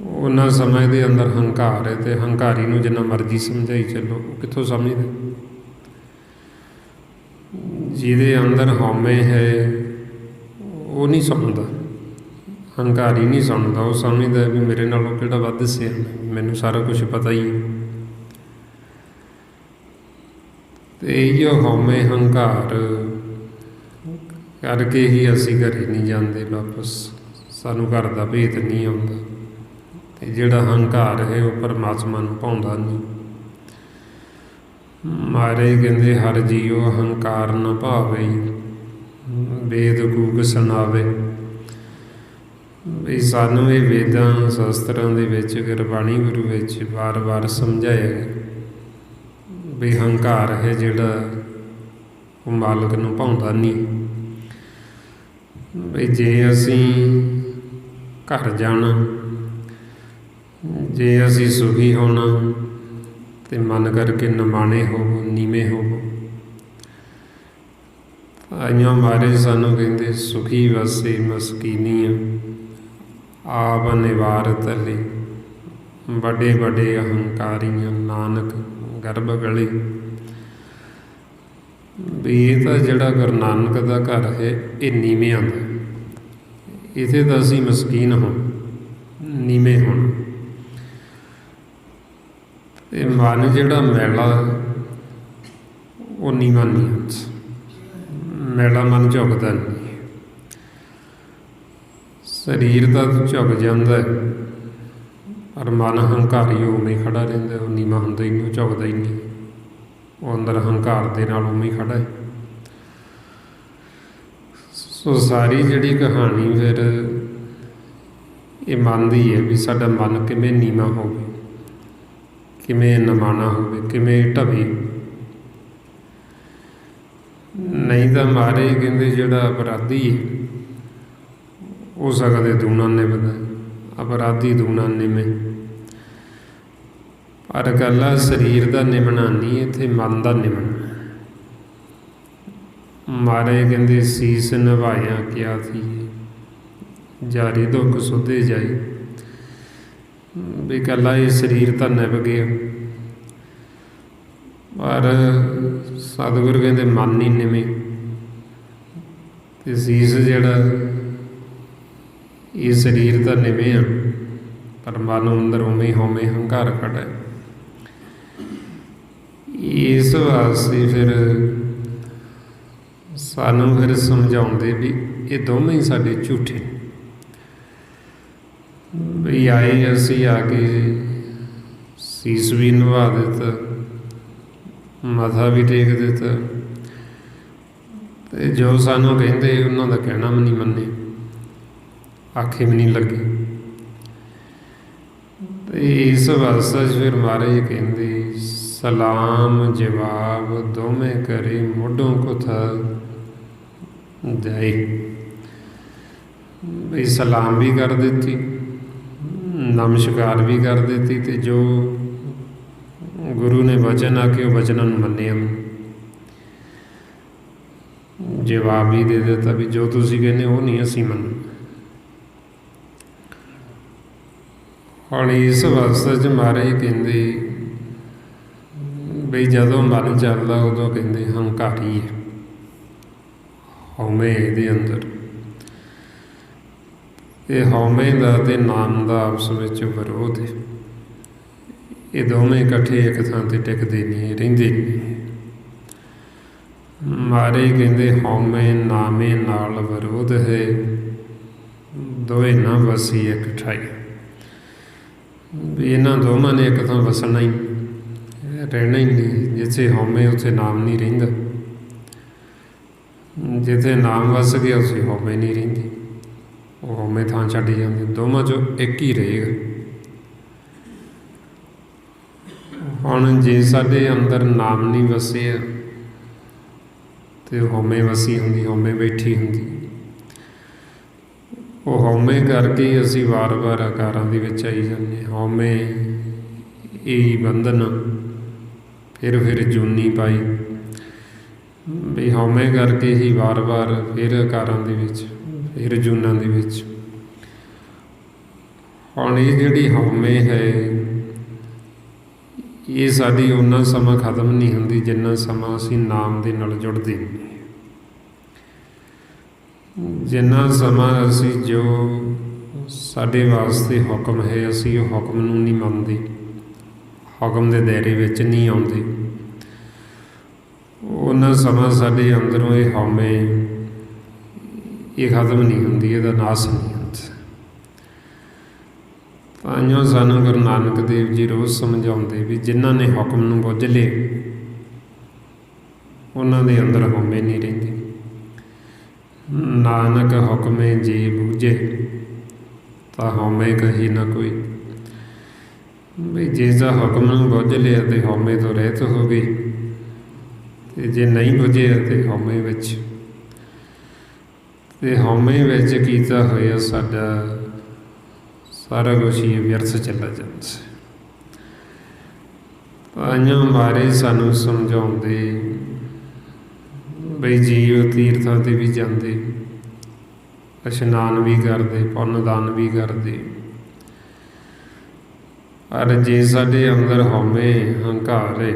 [SPEAKER 1] ਉਹਨਾਂ ਸਮੇਂ ਦੇ ਅੰਦਰ ਹੰਕਾਰ ਹੈ, ਅਤੇ ਹੰਕਾਰੀ ਨੂੰ ਜਿੰਨਾ ਮਰਜ਼ੀ ਸਮਝਾਈ ਚੱਲੋ, ਉਹ ਕਿੱਥੋਂ ਸਮਝਦਾ। ਜਿਹਦੇ ਅੰਦਰ ਹਉਮੈ ਹੈ ਉਹ ਨਹੀਂ ਸੁਣਦਾ, ਹੰਕਾਰੀ ਨਹੀਂ ਸੁਣਦਾ। ਉਹ ਸਮਝਦਾ ਵੀ ਮੇਰੇ ਨਾਲੋਂ ਕਿਹੜਾ ਵੱਧ ਸਿਆਣਾ, ਮੈਨੂੰ ਸਾਰਾ ਕੁਛ ਪਤਾ ਹੀ ਹੈ। ਅਤੇ ਇਹੋ ਹਉਮੈ ਹੰਕਾਰ ਕਰਕੇ ਹੀ ਅਸੀਂ ਘਰੇ ਨਹੀਂ ਜਾਂਦੇ ਵਾਪਸ, ਸਾਨੂੰ ਘਰ ਦਾ ਭੇਤ ਨਹੀਂ ਆਉਂਦਾ। ਅਤੇ ਜਿਹੜਾ ਹੰਕਾਰ ਹੈ ਉਹ ਪਰਮਾਤਮਾ ਨੂੰ ਭਾਉਂਦਾ ਨਹੀਂ। ਮਹਾਰਾਜ ਕਹਿੰਦੇ ਹਰ ਜੀਉ ਹੰਕਾਰ ਨਾ ਭਾਵੇ, ਵੇਦ ਕੂਕ ਸੁਣਾਵੇ। ਵੀ ਸਾਨੂੰ ਇਹ ਵੇਦਾਂ ਸ਼ਾਸਤਰਾਂ ਦੇ ਵਿੱਚ, ਗੁਰਬਾਣੀ ਗੁਰੂ ਵਿੱਚ ਵਾਰ-ਵਾਰ ਸਮਝਾਇਆ ਗਿਆ ਵੀ ਹੰਕਾਰ ਹੈ ਜਿਹੜਾ ਉਹ ਮਾਲਕ ਨੂੰ ਭਾਉਂਦਾ ਨਹੀਂ। ਵੀ ਜੇ ਅਸੀਂ ਘਰ ਜਾਣਾ, ਜੇ ਅਸੀਂ ਸੁਖੀ ਹੋਣਾ, ਅਤੇ ਮਨ ਕਰਕੇ ਨਿਮਾਣੇ ਹੋਵੋ, ਨੀਵੇਂ ਹੋਵੋ। ਆਈਆਂ ਮਹਾਰਾਜ ਸਾਨੂੰ ਕਹਿੰਦੇ ਸੁਖੀ ਵਸੇ ਮਸਕੀਨੀਆਂ, ਆਪ ਨਿਵਾਰ ਤਲੇ, ਵੱਡੇ ਵੱਡੇ ਅਹੰਕਾਰੀਆਂ ਨਾਨਕ ਗਰਭ ਗਲੇ। ਵੀ ਇਹ ਤਾਂ ਜਿਹੜਾ ਗੁਰੂ ਨਾਨਕ ਦਾ ਘਰ ਹੈ ਇਹ ਨੀਵਿਆਂ ਦਾ, ਇੱਥੇ ਤਾਂ ਅਸੀਂ ਮਸਕੀਨ ਹਾਂ, ਨੀਵੇਂ ਹੋਣਾ। ਅਤੇ ਮਨ ਜਿਹੜਾ ਮੈਲਾ ਉਹ ਨੀਵਾਂ ਨਹੀਂ ਹੁੰਦਾ, ਮੈਲਾ ਮਨ ਝੁਕਦਾ ਨਹੀਂ। ਸਰੀਰ ਤਾਂ ਝੁਕ ਜਾਂਦਾ ਪਰ ਮਨ ਹੰਕਾਰੀ ਉਵੇਂ ਖੜਾ ਰਹਿੰਦਾ, ਉਹ ਨੀਵਾਂ ਹੁੰਦਾ ਹੀ ਨਹੀਂ, ਝੁਕਦਾ ਹੀ ਨਹੀਂ। ਉਹ ਅੰਦਰ ਹੰਕਾਰ ਦੇ ਨਾਲ ਉਵੇਂ ਹੀ ਖੜਾ ਹੈ। ਸੋ ਸਾਰੀ ਜਿਹੜੀ ਕਹਾਣੀ ਫਿਰ ਇਹ ਮਨ ਦੀ ਹੈ ਵੀ ਸਾਡਾ ਮਨ ਕਿਵੇਂ ਨੀਵਾਂ ਹੋਵੇ, ਕਿਵੇਂ ਨਿਮਾਣਾ ਹੋਵੇ, ਕਿਵੇਂ ਢਵੇ। ਨਹੀਂ ਤਾਂ ਮਹਾਰਾਜ ਕਹਿੰਦੇ ਜਿਹੜਾ ਅਪਰਾਧੀ ਹੈ ਉਹ ਸਕਦੇ ਦੂਣਾ ਨਿਭਦਾ, ਅਪਰਾਧੀ ਦੂਣਾ ਨਿਵੇਂ। ਪਰ ਇਕੱਲਾ ਸਰੀਰ ਦਾ ਨਿਮਣਾ ਨਹੀਂ, ਇੱਥੇ ਮਨ ਦਾ ਨਿਮਣਾ। ਮਹਾਰਾਜ ਕਹਿੰਦੇ ਸੀਸ ਨਿਭਾਇਆ ਕਿਆ ਥੀ, ਜਾਰੀ ਦੁੱਖ ਸੁਧੇ ਜਾਈ। ਵੀ ਇਕੱਲਾ ਇਹ ਸਰੀਰ ਤਾਂ ਨਿਭ ਗਿਆ, ਪਰ ਸਤਿਗੁਰੂ ਕਹਿੰਦੇ ਮਨ ਨਹੀਂ ਨਿਵੇਂ। ਅਤੇ ਸੀਸ ਜਿਹੜਾ ਇਹ ਸਰੀਰ ਤਾਂ ਨਿਵੇਂ ਆ, ਪਰ ਮਨ ਅੰਦਰ ਉਵੇਂ ਹਉਮੈ ਹੰਕਾਰ ਖੜਾ ਹੈ। ਇਸ ਵਾਸਤੇ ਫਿਰ ਸਾਨੂੰ ਫਿਰ ਸਮਝਾਉਂਦੇ ਵੀ ਇਹ ਦੋਵੇਂ ਹੀ ਸਾਡੇ ਝੂਠੇ। ਵੀ ਆਏ ਅਸੀਂ ਆ ਕੇ ਸੀਸ ਵੀ ਨਿਭਾ ਦਿੱਤਾ, ਮੱਥਾ ਵੀ ਟੇਕ ਦਿੱਤਾ, ਅਤੇ ਜੋ ਸਾਨੂੰ ਕਹਿੰਦੇ ਉਹਨਾਂ ਦਾ ਕਹਿਣਾ ਵੀ ਨਹੀਂ ਮੰਨੇ, ਆਖੇ ਵੀ ਨਹੀਂ ਲੱਗੇ। ਅਤੇ ਇਸ ਅਵਸਥਾ 'ਚ ਫਿਰ ਮਹਾਰਾਜ ਕਹਿੰਦੇ ਸਲਾਮ ਜਵਾਬ ਦੋਵੇਂ ਕਰੇ, ਮੋਢੋਂ ਕੁਥਾ ਜਾਏ। ਵੀ ਸਲਾਮ ਵੀ ਕਰ ਦਿੱਤੀ, ਨਮਸਕਾਰ ਵੀ ਕਰ ਦਿੱਤੀ, ਅਤੇ ਜੋ ਗੁਰੂ ਨੇ ਵਚਨ ਆ ਕੇ ਉਹ ਵਚਨਾਂ ਨੂੰ ਮੰਨਿਆ, ਜਵਾਬ ਵੀ ਦੇ ਦਿੱਤਾ ਵੀ ਜੋ ਤੁਸੀਂ ਕਹਿੰਦੇ ਉਹ ਨਹੀਂ ਅਸੀਂ ਮੰਨਣਾ। ਹੁਣ ਇਸ ਅਵਸਥਾ 'ਚ ਮਹਾਰਾਜ ਕਹਿੰਦੇ ਬਈ ਜਦੋਂ ਮਨ ਚੱਲਦਾ ਉਦੋਂ ਕਹਿੰਦੇ ਹੰਕਾਰੀ ਹੈ, ਹਉਮੈ ਇਹਦੇ ਅੰਦਰ। ਇਹ ਹਉਮੈ ਦਾ ਅਤੇ ਨਾਮ ਦਾ ਆਪਸ ਵਿੱਚ ਵਿਰੋਧ ਹੈ। ਇਹ ਦੋਵੇਂ ਇਕੱਠੇ ਇੱਕ ਥਾਂ 'ਤੇ ਟਿਕਦੇ ਨਹੀਂ, ਰਹਿੰਦੇ ਨਹੀਂ। ਮਾਰੇ ਕਹਿੰਦੇ ਹਉਮੈ ਨਾਮੇ ਨਾਲ ਵਿਰੋਧ ਹੈ, ਦੋਏ ਨਾ ਵਸੀ ਇੱਕ ਠਾਈ। ਵੀ ਇਹਨਾਂ ਦੋਵਾਂ ਨੇ ਇੱਕ ਥਾਂ ਵਸਣਾ ਹੀ, ਰਹਿਣਾ ਹੀ ਨਹੀਂ। ਜਿੱਥੇ ਹਉਮੈ ਉੱਥੇ ਨਾਮ ਨਹੀਂ ਰਹਿੰਦਾ, ਜਿੱਥੇ ਨਾਮ ਵਸ ਗਿਆ ਉੱਥੇ ਹਉਮੈ ਨਹੀਂ ਰਹਿੰਦੀ। ਉਹ ਹਉਮੈ ਥਾਂ ਛੱਡ ਜਾਂਦੇ, ਦੋਵਾਂ 'ਚੋਂ ਇੱਕ ਹੀ ਰਹੇਗਾ। ਹੁਣ ਜੇ ਸਾਡੇ ਅੰਦਰ ਨਾਮ ਨਹੀਂ ਵਸਿਆ ਅਤੇ ਹਉਮੈ ਵਸੀ ਹੁੰਦੀ, ਹਉਮੈ ਬੈਠੀ ਹੁੰਦੀ। ਉਹ ਹਉਮੈ ਕਰਕੇ ਅਸੀਂ ਵਾਰ-ਵਾਰ ਆਕਾਰਾਂ ਦੇ ਵਿੱਚ ਆਈ ਜਾਂਦੇ। ਹਉਮੈ ਇਹ ਬੰਧਨ, ਫਿਰ ਜੂਨੀ ਪਾਈ। ਵੀ ਹਉਮੈ ਕਰਕੇ ਹੀ ਵਾਰ-ਵਾਰ ਫਿਰ ਆਕਾਰਾਂ ਦੇ ਵਿੱਚ, ਫਿਰ ਜੂਨਾਂ ਦੇ ਵਿੱਚ। ਹੁਣ ਇਹ ਜਿਹੜੀ ਹਉਮੈ ਹੈ, ਇਹ ਸਾਡੀ ਓਨਾ ਸਮਾਂ ਖਤਮ ਨਹੀਂ ਹੁੰਦੀ ਜਿੰਨਾ ਸਮਾਂ ਅਸੀਂ ਨਾਮ ਦੇ ਨਾਲ ਜੁੜਦੇ ਨਹੀਂ। ਜਿੰਨਾ ਸਮਾਂ ਅਸੀਂ ਜੋ ਸਾਡੇ ਵਾਸਤੇ ਹੁਕਮ ਹੈ, ਅਸੀਂ ਉਹ ਹੁਕਮ ਨੂੰ ਨਹੀਂ ਮੰਨਦੇ, ਹੁਕਮ ਦੇ ਦਾਇਰੇ ਵਿੱਚ ਨਹੀਂ ਆਉਂਦੇ, ਉਹਨਾਂ ਸਮਾਂ ਸਾਡੇ ਅੰਦਰੋਂ ਇਹ ਹਉਮੈ ਇਹ ਖਤਮ ਨਹੀਂ ਹੁੰਦੀ, ਇਹਦਾ ਨਾਸ ਨਹੀਂ ਹੁੰਦਾ। ਤਾਂਹੀਓ ਸਾਨੂੰ ਗੁਰੂ ਨਾਨਕ ਦੇਵ ਜੀ ਰੋਜ਼ ਸਮਝਾਉਂਦੇ ਵੀ ਜਿਨ੍ਹਾਂ ਨੇ ਹੁਕਮ ਨੂੰ ਬੁੱਝ ਲਏ ਉਹਨਾਂ ਦੇ ਅੰਦਰ ਹਉਮੈ ਨਹੀਂ ਰਹਿੰਦੀ। ਨਾਨਕ ਹੁਕਮੇ ਜੀ ਬੂਝੇ ਤਾਂ ਹਉਮੈ ਕਹੀ ਨਾ ਕੋਈ। ਬਈ ਜਿਸਦਾ ਹੁਕਮ ਨੂੰ ਬੁੱਝ ਲਿਆ ਤੇ ਹਉਮੈ ਤੋਂ ਰਹਿਤ ਹੋ ਗਈ, ਅਤੇ ਜੇ ਨਹੀਂ ਬੁੱਝਿਆ ਤੇ ਹਉਮੈ ਵਿੱਚ। ਅਤੇ ਹਉਮੈ ਵਿੱਚ ਕੀਤਾ ਹੋਇਆ ਸਾਡਾ ਸਾਰਾ ਕੁਛ ਹੀ ਵਿਅਰਥ ਚਲਾ ਜਾਂਦਾ। ਤਾਂਹੀਓ ਮਹਾਰਾਜ ਸਾਨੂੰ ਸਮਝਾਉਂਦੇ ਬਈ ਜੀਵ ਤੀਰਥਾਂ 'ਤੇ ਵੀ ਜਾਂਦੇ, ਇਸ਼ਨਾਨ ਵੀ ਕਰਦੇ, ਪੁੰਨ ਦਾਨ ਵੀ ਕਰਦੇ। ਪਰ ਜੇ ਸਾਡੇ ਅੰਦਰ ਹਉਮੈ ਹੰਕਾਰ ਹੈ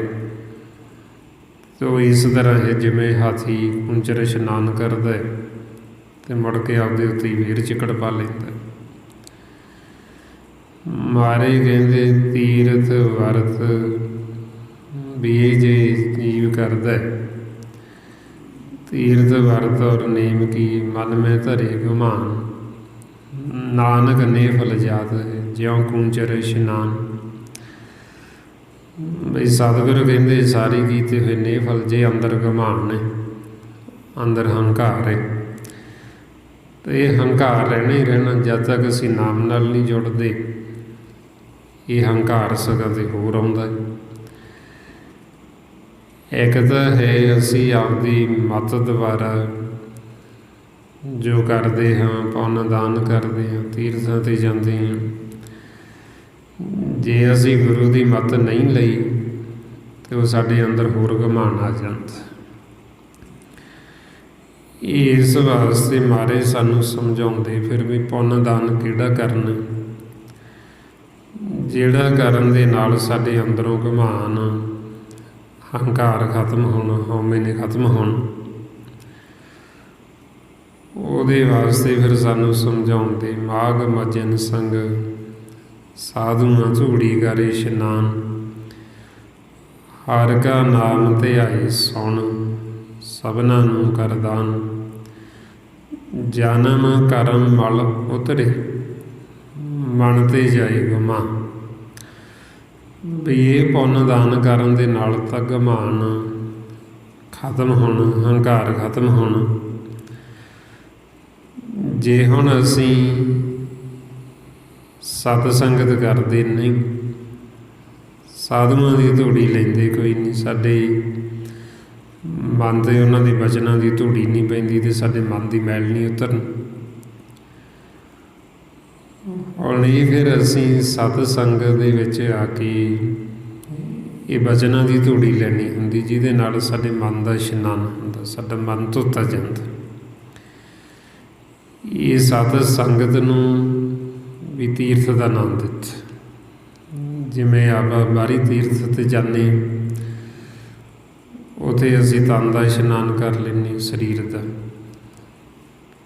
[SPEAKER 1] ਤੋ ਇਸ ਤਰ੍ਹਾਂ ਹੈ ਜਿਵੇਂ ਹਾਥੀ ਕੁੰਚਰ ਇਸ਼ਨਾਨ ਕਰਦਾ ਅਤੇ ਮੁੜ ਕੇ ਆਪਦੇ ਉੱਤੇ ਹੀ ਫੇਰ ਚਿੱਕੜ ਪਾ ਲੈਂਦਾ। ਮਹਾਰਾਜ ਕਹਿੰਦੇ ਤੀਰਥ ਵਰਤ ਵੀ ਇਹ ਜੇ ਜੀਵ ਕਰਦਾ, ਤੀਰਥ ਵਰਤ ਔਰ ਨੇਮ ਕੀ ਮਨ ਮੈਂ ਧਰੇ ਗੁਮਾਨ, ਨਾਨਕ ਨੇ ਫਲ ਜਾਤ ਹੈ ਜਿਉਂ ਕੁੰਚਰ ਇਸ਼ਨਾਨ। ਬਈ ਸਤਿਗੁਰੂ ਕਹਿੰਦੇ ਸਾਰੇ ਕੀਤੇ ਹੋਏ ਨੇ ਫਲ, ਜੇ ਅੰਦਰ ਗੁਮਾਨ ਨੇ, ਅੰਦਰ ਹੰਕਾਰ ਹੈ। ਅਤੇ ਇਹ ਹੰਕਾਰ ਰਹਿਣਾ ਹੀ ਰਹਿਣਾ ਜਦ ਤੱਕ ਅਸੀਂ ਨਾਮ ਨਾਲ ਨਹੀਂ ਜੁੜਦੇ। ਇਹ ਹੰਕਾਰ ਸਗੋਂ ਤੇ ਹੋਰ ਆਉਂਦਾ ਹੈ। ਇੱਕ ਤਾਂ ਹੈ ਅਸੀਂ ਆਪਦੀ ਮੱਤ ਦੁਆਰਾ ਜੋ ਕਰਦੇ ਹਾਂ, ਪੁੰਨ ਦਾਨ ਕਰਦੇ ਹਾਂ, ਤੀਰਥਾਂ 'ਤੇ ਜਾਂਦੇ ਹਾਂ, ਜੇ ਅਸੀਂ ਗੁਰੂ ਦੀ ਮੱਤ ਨਹੀਂ ਲਈ ਤਾਂ ਉਹ ਸਾਡੇ ਅੰਦਰ ਹੋਰ ਘੁਮਾਣ ਆ ਜਾਂਦਾ। ਇਸ ਵਾਸਤੇ ਮਹਾਰਾਜ ਸਾਨੂੰ ਸਮਝਾਉਂਦੇ ਫਿਰ ਵੀ ਪੁੰਨ ਦਾਨ ਕਿਹੜਾ ਕਰਨਾ, ਜਿਹੜਾ ਕਰਨ ਦੇ ਨਾਲ ਸਾਡੇ ਅੰਦਰੋਂ ਘੁਮਾਣ, ਹੰਕਾਰ ਖਤਮ ਹੋਣਾ, ਹਉਮੈ ਨੇ ਖਤਮ ਹੋਣਾ। ਉਹਦੇ ਵਾਸਤੇ ਫਿਰ ਸਾਨੂੰ ਸਮਝਾਉਂਦੇ ਮਾਘ ਮੱਜਨ ਸੰਗ ਸਾਧੂਆਂ ਝੂੜੀ ਕਰ ਇਸ਼ਨਾਨ, ਹਰਿ ਕਾ ਨਾਮ ਧਿਆਏ ਸੁਣ ਸਭਨਾਂ ਨੂੰ ਕਰ ਦਾਨ, ਜਨਮ ਕਰਮ ਮਲ ਉਤਰੇ ਮਨ ਤੇ ਜਾਏ ਗੁਮਾ। ਵੀ ਇਹ ਪੁੰਨ ਦਾਨ ਕਰਨ ਦੇ ਨਾਲ ਤਾਂ ਘਮਾਨ ਖਤਮ ਹੋਣਾ, ਹੰਕਾਰ ਖਤਮ ਹੋਣਾ। ਜੇ ਹੁਣ ਅਸੀਂ ਸਤ ਸੰਗਤ ਕਰਦੇ ਨਹੀਂ, ਸਾਧੂਆਂ ਦੀ ਧੂੜੀ ਲੈਂਦੇ ਕੋਈ ਨਹੀਂ, ਸਾਡੇ ਮਨ 'ਤੇ ਉਹਨਾਂ ਦੇ ਬਚਨਾਂ ਦੀ ਧੂੜੀ ਨਹੀਂ ਪੈਂਦੀ ਅਤੇ ਸਾਡੇ ਮਨ ਦੀ ਮੈਲ ਨਹੀਂ ਉਤਰਨੀ। ਹੁਣ ਇਹ ਫਿਰ ਅਸੀਂ ਸਤ ਸੰਗਤ ਦੇ ਵਿੱਚ ਆ ਕੇ ਇਹ ਬਚਨਾਂ ਦੀ ਧੂੜੀ ਲੈਣੀ ਹੁੰਦੀ, ਜਿਹਦੇ ਨਾਲ ਸਾਡੇ ਮਨ ਦਾ ਇਸ਼ਨਾਨ ਹੁੰਦਾ, ਸਾਡਾ ਮਨ ਧੋਤਾ ਜਾਂਦਾ। ਇਹ ਸਤ ਸੰਗਤ ਨੂੰ ਵੀ ਤੀਰਥ ਦਾ ਨਾਮ ਦਿੱਤਾ। ਜਿਵੇਂ ਆਪਾਂ ਬਾਹਰੀ ਤੀਰਥ 'ਤੇ ਜਾਂਦੇ ਉੱਥੇ ਅਸੀਂ ਤਨ ਦਾ ਇਸ਼ਨਾਨ ਕਰ ਲੈਂਦੇ ਸਰੀਰ ਦਾ।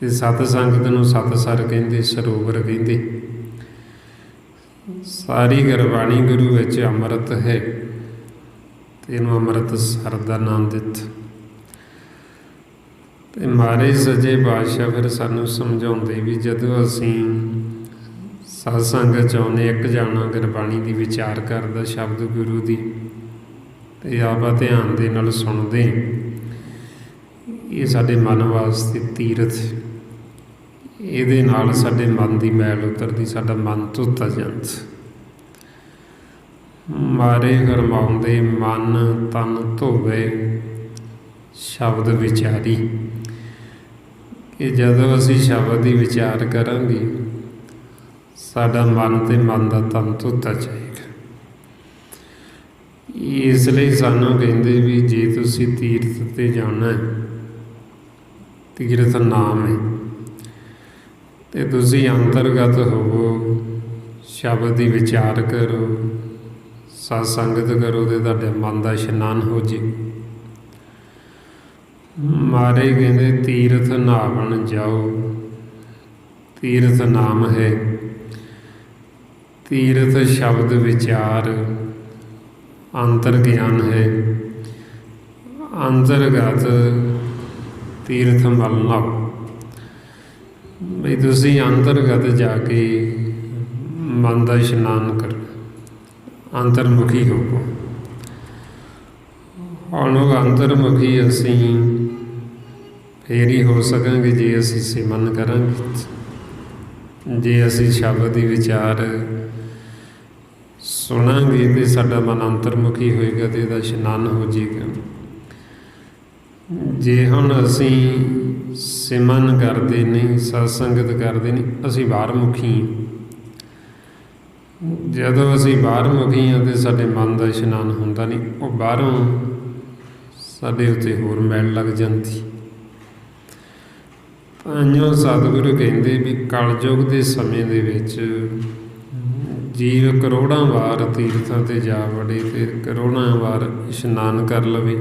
[SPEAKER 1] ਤੇ ਸਤ ਸੰਗਤ ਨੂੰ ਸਤਸਰ ਕਹਿੰਦੇ, ਸਰੋਵਰ ਕਹਿੰਦੇ। ਸਾਰੀ ਗੁਰਬਾਣੀ ਗੁਰੂ ਵਿੱਚ ਅੰਮ੍ਰਿਤ ਹੈ ਤੇ ਇਹਨੂੰ ਅੰਮ੍ਰਿਤ ਸਰ ਦਾ ਨਾਮ ਦਿੱਤਾ। ਤੇ ਮਾਰੇ ਸੱਜੇ ਪਾਤਸ਼ਾਹ ਫਿਰ ਸਾਨੂੰ ਸਮਝਾਉਂਦੇ ਵੀ ਜਦੋਂ ਅਸੀਂ ਸਤ ਸੰਗਤ 'ਚ ਆਉਂਦੇ, ਇੱਕ ਜਾਣਾ ਗੁਰਬਾਣੀ ਦੀ ਵਿਚਾਰ ਕਰਦਾ ਸ਼ਬਦ ਗੁਰੂ ਦੀ, ਤੇ ਆਪਾਂ ਧਿਆਨ ਦੇ ਨਾਲ ਸੁਣਦੇ, ਇਹ ਸਾਡੇ ਮਨ ਵਾਸਤੇ ਤੀਰਥ। ਇਹਦੇ ਨਾਲ ਸਾਡੇ ਮਨ ਦੀ ਮੈਲ ਉਤਰਦੀ, ਸਾਡਾ ਮਨ ਧੋਤਾ ਜਾਂਦਾ। ਮਾਰੇ ਗਰਮਾਉਂਦੇ ਮਨ ਤਨ ਧੋਵੇ ਸ਼ਬਦ ਵਿਚਾਰੀ। ਕਿ ਜਦੋਂ ਅਸੀਂ ਸ਼ਬਦ ਦੀ ਵਿਚਾਰ ਕਰਾਂਗੇ, ਸਾਡਾ ਮਨ ਤੇ ਮਨ ਦਾ ਤਨ ਧੋਤਾ ਜਾਏਗਾ। ਇਸ ਲਈ ਸਾਨੂੰ ਕਹਿੰਦੇ ਵੀ ਜੇ ਤੁਸੀਂ ਤੀਰਥ 'ਤੇ ਜਾਣਾ, ਤੀਰਥ ਨਾਮ ਹੈ, ਤੇ ਤੁਸੀਂ ਅੰਤਰਗਤ ਹੋਵੋ, ਸ਼ਬਦ ਦੀ ਵਿਚਾਰ ਕਰੋ, ਸਤ ਸੰਗਤ ਕਰੋ, ਤੇ ਤੁਹਾਡੇ ਮਨ ਦਾ ਇਸ਼ਨਾਨ ਹੋ ਜੇ। ਮਾਰੇ ਕਹਿੰਦੇ ਤੀਰਥ ਨਾਵਣ ਜਾਓ, ਤੀਰਥ ਨਾਮ ਹੈ। ਤੀਰਥ ਸ਼ਬਦ ਵਿਚਾਰ, ਅੰਤਰ ਗਿਆਨ ਹੈ। ਅੰਤਰਗਤ ਤੀਰਥ ਮਲ ਨਾਓ। ਬਈ ਤੁਸੀਂ ਅੰਤਰਗਤ ਜਾ ਕੇ ਮਨ ਦਾ ਇਸ਼ਨਾਨ ਕਰੋ, ਅੰਤਰਮੁਖੀ ਹੋਵੋ। ਹੁਣ ਉਹ ਅੰਤਰਮੁਖੀ ਅਸੀਂ ਫੇਰ ਹੀ ਹੋ ਸਕਾਂਗੇ ਜੇ ਅਸੀਂ ਸਿਮਰਨ ਕਰਾਂਗੇ। ਜੇ ਅਸੀਂ ਸ਼ਬਦ ਦੀ ਵਿਚਾਰ ਸੁਣਾਂਗੇ ਤੇ ਸਾਡਾ ਮਨ ਅੰਤਰਮੁਖੀ ਹੋਏਗਾ ਤੇ ਇਹਦਾ ਇਸ਼ਨਾਨ ਹੋ ਜਾਏਗਾ। ਜੇ ਹੁਣ ਅਸੀਂ ਸਿਮਰਨ ਕਰਦੇ ਨਹੀਂ, ਸਤ ਸੰਗਤ ਕਰਦੇ ਨਹੀਂ, ਅਸੀਂ ਬਾਹਰਮੁਖੀ। ਜਦੋਂ ਅਸੀਂ ਬਾਹਰਮੁਖੀ ਹਾਂ ਤੇ ਸਾਡੇ ਮਨ ਦਾ ਇਸ਼ਨਾਨ ਹੁੰਦਾ ਨਹੀਂ, ਉਹ ਬਾਹਰੋਂ ਸਾਡੇ ਉੱਤੇ ਹੋਰ ਮੈਲ ਲੱਗ ਜਾਂਦੀ। ਤਾਂਹੀਓ ਸਤਿਗੁਰੂ ਕਹਿੰਦੇ ਵੀ ਕਲਯੁਗ ਦੇ ਸਮੇਂ ਦੇ ਵਿੱਚ ਜੀਵ ਕਰੋੜਾਂ ਵਾਰ ਤੀਰਥਾਂ 'ਤੇ ਜਾ ਵੜੇ ਤੇ ਕਰੋੜਾਂ ਵਾਰ ਇਸ਼ਨਾਨ ਕਰ ਲਵੇ,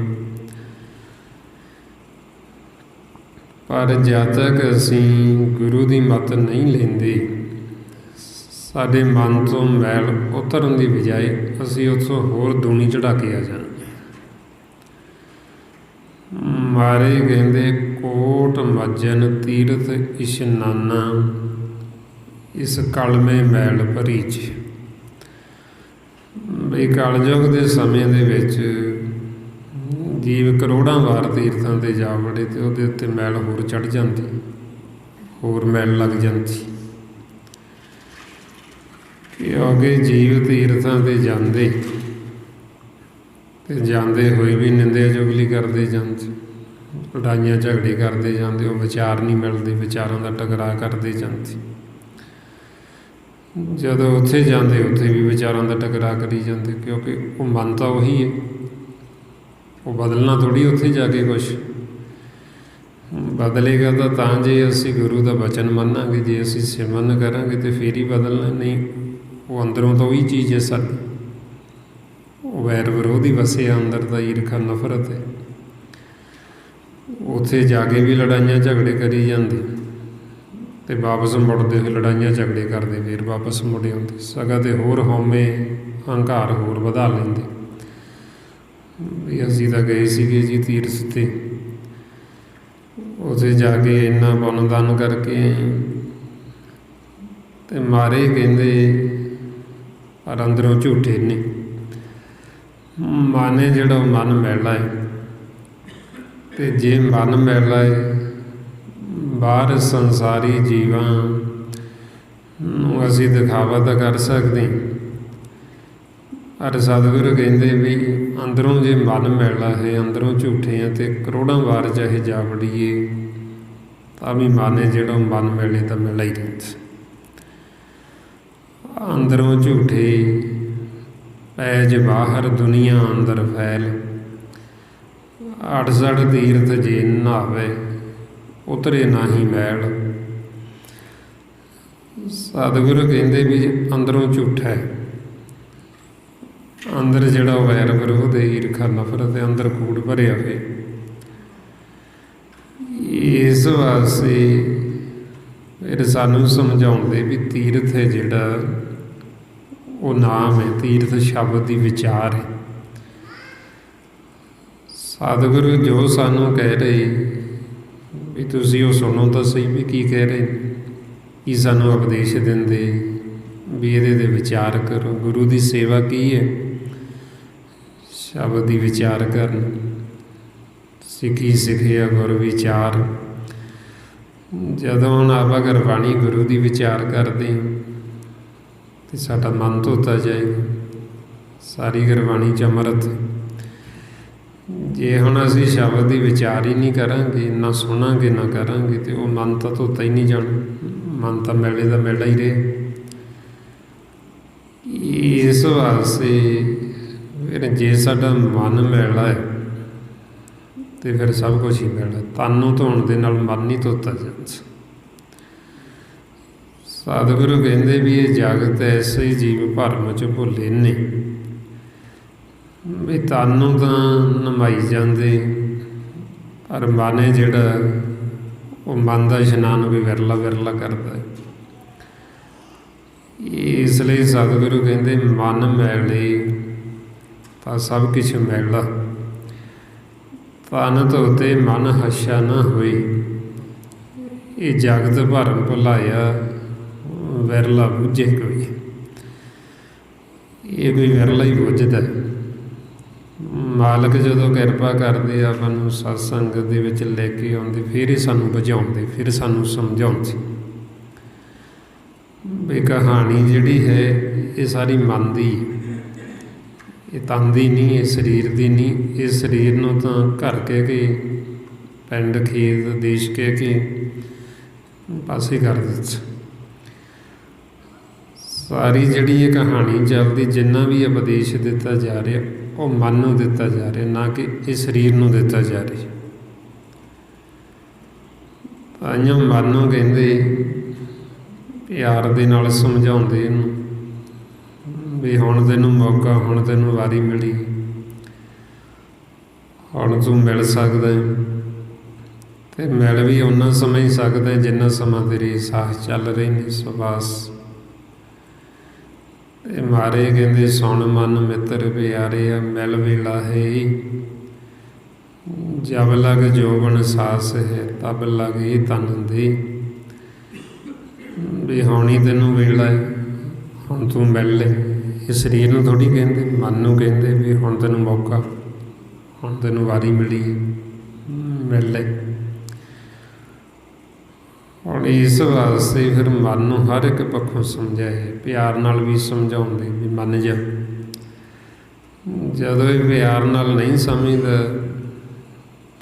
[SPEAKER 1] ਪਰ ਜਦ ਤੱਕ ਅਸੀਂ ਗੁਰੂ ਦੀ ਮੱਤ ਨਹੀਂ ਲੈਂਦੇ, ਸਾਡੇ ਮਨ ਤੋਂ ਮੈਲ ਉਤਰਨ ਦੀ ਬਜਾਏ ਅਸੀਂ ਉੱਥੋਂ ਹੋਰ ਦੂਣੀ ਚੜ੍ਹਾ ਕੇ ਆ ਜਾਂਦੇ। ਮਾਰੇ ਕਹਿੰਦੇ ਕੋਟ ਮੱਜਨ ਤੀਰਥ ਇਸ਼ਨਾਨਾ, ਇਸ ਕਲਮੇ ਮੈਲ ਭਰੀ 'ਚ। ਬਈ ਕਲਯੁਗ ਦੇ ਸਮੇਂ ਦੇ ਵਿੱਚ ਜੀਵ ਕਰੋੜਾਂ ਵਾਰ ਤੀਰਥਾਂ 'ਤੇ ਜਾ ਵੜੇ ਤੇ ਉਹਦੇ ਉੱਤੇ ਮੈਲ ਹੋਰ ਚੜ੍ਹ ਜਾਂਦੀ, ਹੋਰ ਮੈਲ ਲੱਗ ਜਾਂਦੀ। ਕਿਉਂਕਿ ਜੀਵ ਤੀਰਥਾਂ 'ਤੇ ਜਾਂਦੇ ਤੇ ਜਾਂਦੇ ਹੋਏ ਵੀ ਨਿੰਦਿਆ ਚੁਗਲੀ ਕਰਦੇ ਜਾਂਦੇ, ਲੜਾਈਆਂ ਝਗੜੇ ਕਰਦੇ ਜਾਂਦੇ, ਉਹ ਵਿਚਾਰ ਨਹੀਂ ਮਿਲਦੇ, ਵਿਚਾਰਾਂ ਦਾ ਟਕਰਾਅ ਕਰਦੇ ਜਾਂਦੇ। ਜਦੋਂ ਉੱਥੇ ਜਾਂਦੇ ਉੱਥੇ ਵੀ ਵਿਚਾਰਾਂ ਦਾ ਟਕਰਾਅ ਕਰੀ ਜਾਂਦੇ, ਕਿਉਂਕਿ ਉਹ ਮਨ ਤਾਂ ਉਹੀ ਹੈ, ਉਹ ਬਦਲਣਾ ਥੋੜ੍ਹੀ ਉੱਥੇ ਜਾ ਕੇ ਕੁਛ ਬਦਲੇਗਾ ਤਾਂ ਜੇ ਅਸੀਂ ਗੁਰੂ ਦਾ ਬਚਨ ਮੰਨਾਂਗੇ, ਜੇ ਅਸੀਂ ਸਿਮਰਨ ਕਰਾਂਗੇ ਤੇ ਫੇਰ ਹੀ ਬਦਲਣਾ। ਨਹੀਂ, ਉਹ ਅੰਦਰੋਂ ਤਾਂ ਉਹੀ ਚੀਜ਼ ਹੈ ਸਾਡੀ, ਉਹ ਵੈਰ ਵਿਰੋਧ ਹੀ ਵਸਿਆ ਅੰਦਰ ਦਾ, ਈਰਖਾ ਨਫ਼ਰਤ ਹੈ। ਉੱਥੇ ਜਾ ਕੇ ਵੀ ਲੜਾਈਆਂ ਝਗੜੇ ਕਰੀ ਜਾਂਦੇ ਤੇ ਵਾਪਸ ਮੁੜਦੇ ਹੋਏ ਲੜਾਈਆਂ ਝਗੜੇ ਕਰਦੇ, ਫਿਰ ਵਾਪਸ ਮੁੜੇ ਆਉਂਦੇ, ਸਗੋਂ ਤੇ ਹੋਰ ਹਉਮੈ ਹੰਕਾਰ ਹੋਰ ਵਧਾ ਲੈਂਦੇ ਵੀ ਅਸੀਂ ਤਾਂ ਗਏ ਸੀਗੇ ਜੀ ਤੀਰਥ 'ਤੇ, ਉੱਥੇ ਜਾ ਕੇ ਇੰਨਾ ਪੁੰਨ ਦਾਨ ਕਰਕੇ ਤੇ ਮਾਰੇ ਕਹਿੰਦੇ ਪਰ ਅੰਦਰੋਂ ਝੂਠੇ ਨੇ। ਮਨ ਜਿਹੜਾ ਉਹ ਮਨ ਮੈਲਾ ਹੈ, ਤੇ ਜੇ ਮਨ ਮੈਲਾ ਹੈ, ਬਾਹਰ ਸੰਸਾਰੀ ਜੀਵਾਂ ਨੂੰ ਅਸੀਂ ਦਿਖਾਵਾ ਤਾਂ ਕਰ ਸਕਦੇ, ਪਰ ਸਤਿਗੁਰੂ ਕਹਿੰਦੇ ਵੀ ਅੰਦਰੋਂ ਜੇ ਮਨ ਮੈਲਾ ਹੈ, ਅੰਦਰੋਂ ਝੂਠੇ ਆ, ਤੇ ਕਰੋੜਾਂ ਵਾਰ ਚਾਹੇ ਜਾ ਵੜੀਏ ਤਾਂ ਵੀ ਮਨ ਹੈ ਜਿਹੜਾ ਮਨ ਮੈਲੇ ਤਾਂ ਮੈਲਾ ਹੀ ਰਹਿੰਦਾ। ਅੰਦਰੋਂ ਝੂਠੇ ਪੈਜ ਬਾਹਰ ਦੁਨੀਆ ਅੰਦਰ ਫੈਲ, 68 ਤੀਰਥ ਜੇ ਨਹਾਵੇ ਉਤਰੇ ਨਾਹੀ ਮੈਲ। ਸਤਿਗੁਰੂ ਕਹਿੰਦੇ ਵੀ ਅੰਦਰੋਂ ਝੂਠਾ ਹੈ, ਅੰਦਰ ਜਿਹੜਾ ਵੈਰ ਵਿਰੋਧ ਈਰਖਾ ਨਫ਼ਰਤ ਦੇ ਅੰਦਰ ਕੂੜ ਭਰਿਆ ਹੋਏ। ਇਸ ਵਾਸਤੇ ਫਿਰ ਸਾਨੂੰ ਸਮਝਾਉਂਦੇ ਵੀ ਤੀਰਥ ਹੈ ਜਿਹੜਾ ਉਹ ਨਾਮ ਹੈ, ਤੀਰਥ ਸ਼ਬਦ ਦੀ ਵਿਚਾਰ ਹੈ। ਸਤਿਗੁਰੂ ਜੋ ਸਾਨੂੰ ਕਹਿ ਰਹੇ ਵੀ ਤੁਸੀਂ ਉਹ ਸੁਣੋ ਤਾਂ ਸਹੀ ਵੀ ਕੀ ਕਹਿ ਰਹੇ ਨੇ, ਕੀ ਸਾਨੂੰ ਉਪਦੇਸ਼ ਦਿੰਦੇ ਵੀ ਇਹਦੇ 'ਤੇ ਵਿਚਾਰ ਕਰੋ। ਗੁਰੂ ਦੀ ਸੇਵਾ ਕੀ ਹੈ? ਸ਼ਬਦ ਦੀ ਵਿਚਾਰ ਕਰਨ। ਸਿੱਖੀ ਸਿੱਖਿਆ ਗੁਰ ਵਿਚਾਰ। ਜਦੋਂ ਹੁਣ ਆਪਾਂ ਗੁਰਬਾਣੀ ਗੁਰੂ ਦੀ ਵਿਚਾਰ ਕਰਦੇ ਹਾਂ ਅਤੇ ਸਾਡਾ ਮਨ ਧੋਤਾ ਜਾਏਗਾ। ਸਾਰੀ ਗੁਰਬਾਣੀ 'ਚ ਅੰਮ੍ਰਿਤ। ਜੇ ਹੁਣ ਅਸੀਂ ਸ਼ਬਦ ਦੀ ਵਿਚਾਰ ਹੀ ਨਹੀਂ ਕਰਾਂਗੇ, ਨਾ ਸੁਣਾਂਗੇ ਨਾ ਕਰਾਂਗੇ, ਅਤੇ ਉਹ ਮਨ ਤਾਂ ਧੋਤਾ ਹੀ ਨਹੀਂ ਜਾਣਾ। ਮਨ ਤਾਂ ਮੈਲੇ ਦਾ ਮੈਲਾ ਹੀ ਰਹੇ। ਇਸ ਵਾਸਤੇ ਫਿਰ ਜੇ ਸਾਡਾ ਮਨ ਮੈਲਾ ਹੈ ਅਤੇ ਫਿਰ ਸਭ ਕੁਛ ਹੀ ਮੈਲਾ। ਤਨ ਨੂੰ ਧੋਣ ਦੇ ਨਾਲ ਮਨ ਨਹੀਂ ਧੋਤਾ ਜਾਂਦਾ। ਸਤਿਗੁਰੂ ਕਹਿੰਦੇ ਵੀ ਇਹ ਜਗਤ ਐਸੇ ਜੀਵ ਭਰਮ 'ਚ ਭੁੱਲੇ ਨੇ ਵੀ ਤਨ ਨੂੰ ਤਾਂ ਨਮਾਈ ਜਾਂਦੇ, ਪਰ ਮਨ ਹੈ ਜਿਹੜਾ ਉਹ ਮਨ ਦਾ ਇਸ਼ਨਾਨ ਵੀ ਵਿਰਲਾ ਵਿਰਲਾ ਕਰਦਾ। ਇਸ ਲਈ ਸਤਿਗੁਰੂ ਕਹਿੰਦੇ ਮਨ ਮੈਲੇ ਤਾਂ ਸਭ ਕੁਛ ਮੈਲਾ। ਤਨ ਧੋਤੇ ਮਨ ਹੱਛਾ ਨਾ ਹੋਈ। ਇਹ ਜਗਤ ਭਰਮ ਭੁਲਾਇਆ ਵਿਰਲਾ ਬੁੱਝੇ ਕੋਈ। ਇਹ ਕੋਈ ਵਿਰਲਾ ਹੀ ਬੁੱਝਦਾ। ਮਾਲਕ ਜਦੋਂ ਕਿਰਪਾ ਕਰਦੇ ਆਪਾਂ ਨੂੰ ਸਤਸੰਗ ਦੇ ਵਿੱਚ ਲੈ ਕੇ ਆਉਂਦੇ, ਫਿਰ ਇਹ ਸਾਨੂੰ ਬੁਝਾਉਂਦੇ, ਫਿਰ ਸਾਨੂੰ ਸਮਝਾਉਂਦੇ ਵੀ ਕਹਾਣੀ ਜਿਹੜੀ ਹੈ ਇਹ ਸਾਰੀ ਮਨ ਦੀ, ਇਹ ਤਨ ਦੀ ਨਹੀਂ, ਇਹ ਸਰੀਰ ਦੀ ਨਹੀਂ। ਇਹ ਸਰੀਰ ਨੂੰ ਤਾਂ ਘਰ ਕਹਿ ਕੇ, ਪਿੰਡ ਖੇਤ ਦੇਸ਼ ਕਹਿ ਕੇ ਪਾਸੇ ਕਰ ਦਿੱਤਾ। ਸਾਰੀ ਜਿਹੜੀ ਇਹ ਕਹਾਣੀ ਚੱਲਦੀ, ਜਿੰਨਾ ਵੀ ਉਪਦੇਸ਼ ਦਿੱਤਾ ਜਾ ਰਿਹਾ ਉਹ ਮਨ ਨੂੰ ਦਿੱਤਾ ਜਾ ਰਿਹਾ, ਨਾ ਕਿ ਇਹ ਸਰੀਰ ਨੂੰ ਦਿੱਤਾ ਜਾ ਰਿਹਾ। ਤਾਂਹੀਓ ਮਨ ਨੂੰ ਕਹਿੰਦੇ ਪਿਆਰ ਦੇ ਨਾਲ ਸਮਝਾਉਂਦੇ ਇਹਨੂੰ ਵੀ ਹੁਣ ਤੈਨੂੰ ਮੌਕਾ, ਹੁਣ ਤੈਨੂੰ ਵਾਰੀ ਮਿਲੀ, ਹੁਣ ਤੂੰ ਮਿਲ ਸਕਦਾ ਅਤੇ ਮਿਲ ਵੀ ਓਨਾ ਸਮਾਂ ਹੀ ਸਕਦਾ ਜਿੰਨਾ ਸਮਾਂ ਤੇਰੇ ਸਾਹ ਚੱਲ ਰਹੇ ਨੇ, ਸਵਾਸ। ਅਤੇ ਮਾਰੇ ਕਹਿੰਦੇ ਸੁਣ ਮਨ ਮਿੱਤਰ ਪਿਆਰਿਆ, ਮਿਲ ਵੇਲਾ ਹੈ ਜਬ ਲਗ ਜੋਬਨ ਸਾਸ ਹੈ, ਤਬ ਲਗੇ ਤਨ ਦੇ। ਵੀ ਹੁਣ ਹੀ ਤੈਨੂੰ ਵੇਲਾ ਹੈ, ਹੁਣ ਤੂੰ ਮਿਲ ਲੈ। ਇਹ ਸਰੀਰ ਨੂੰ ਥੋੜ੍ਹੀ ਕਹਿੰਦੇ, ਮਨ ਨੂੰ ਕਹਿੰਦੇ ਵੀ ਹੁਣ ਤੈਨੂੰ ਮੌਕਾ, ਹੁਣ ਤੈਨੂੰ ਵਾਰੀ ਮਿਲੀ ਹੈ, ਮਿਲ ਲੈ। ਹੁਣ ਇਸ ਵਾਸਤੇ ਫਿਰ ਮਨ ਨੂੰ ਹਰ ਇੱਕ ਪੱਖੋਂ ਸਮਝਾਏ, ਪਿਆਰ ਨਾਲ ਵੀ ਸਮਝਾਉਂਦੇ ਵੀ ਮੰਨ ਜਾ। ਜਦੋਂ ਇਹ ਪਿਆਰ ਨਾਲ ਨਹੀਂ ਸਮਝਦਾ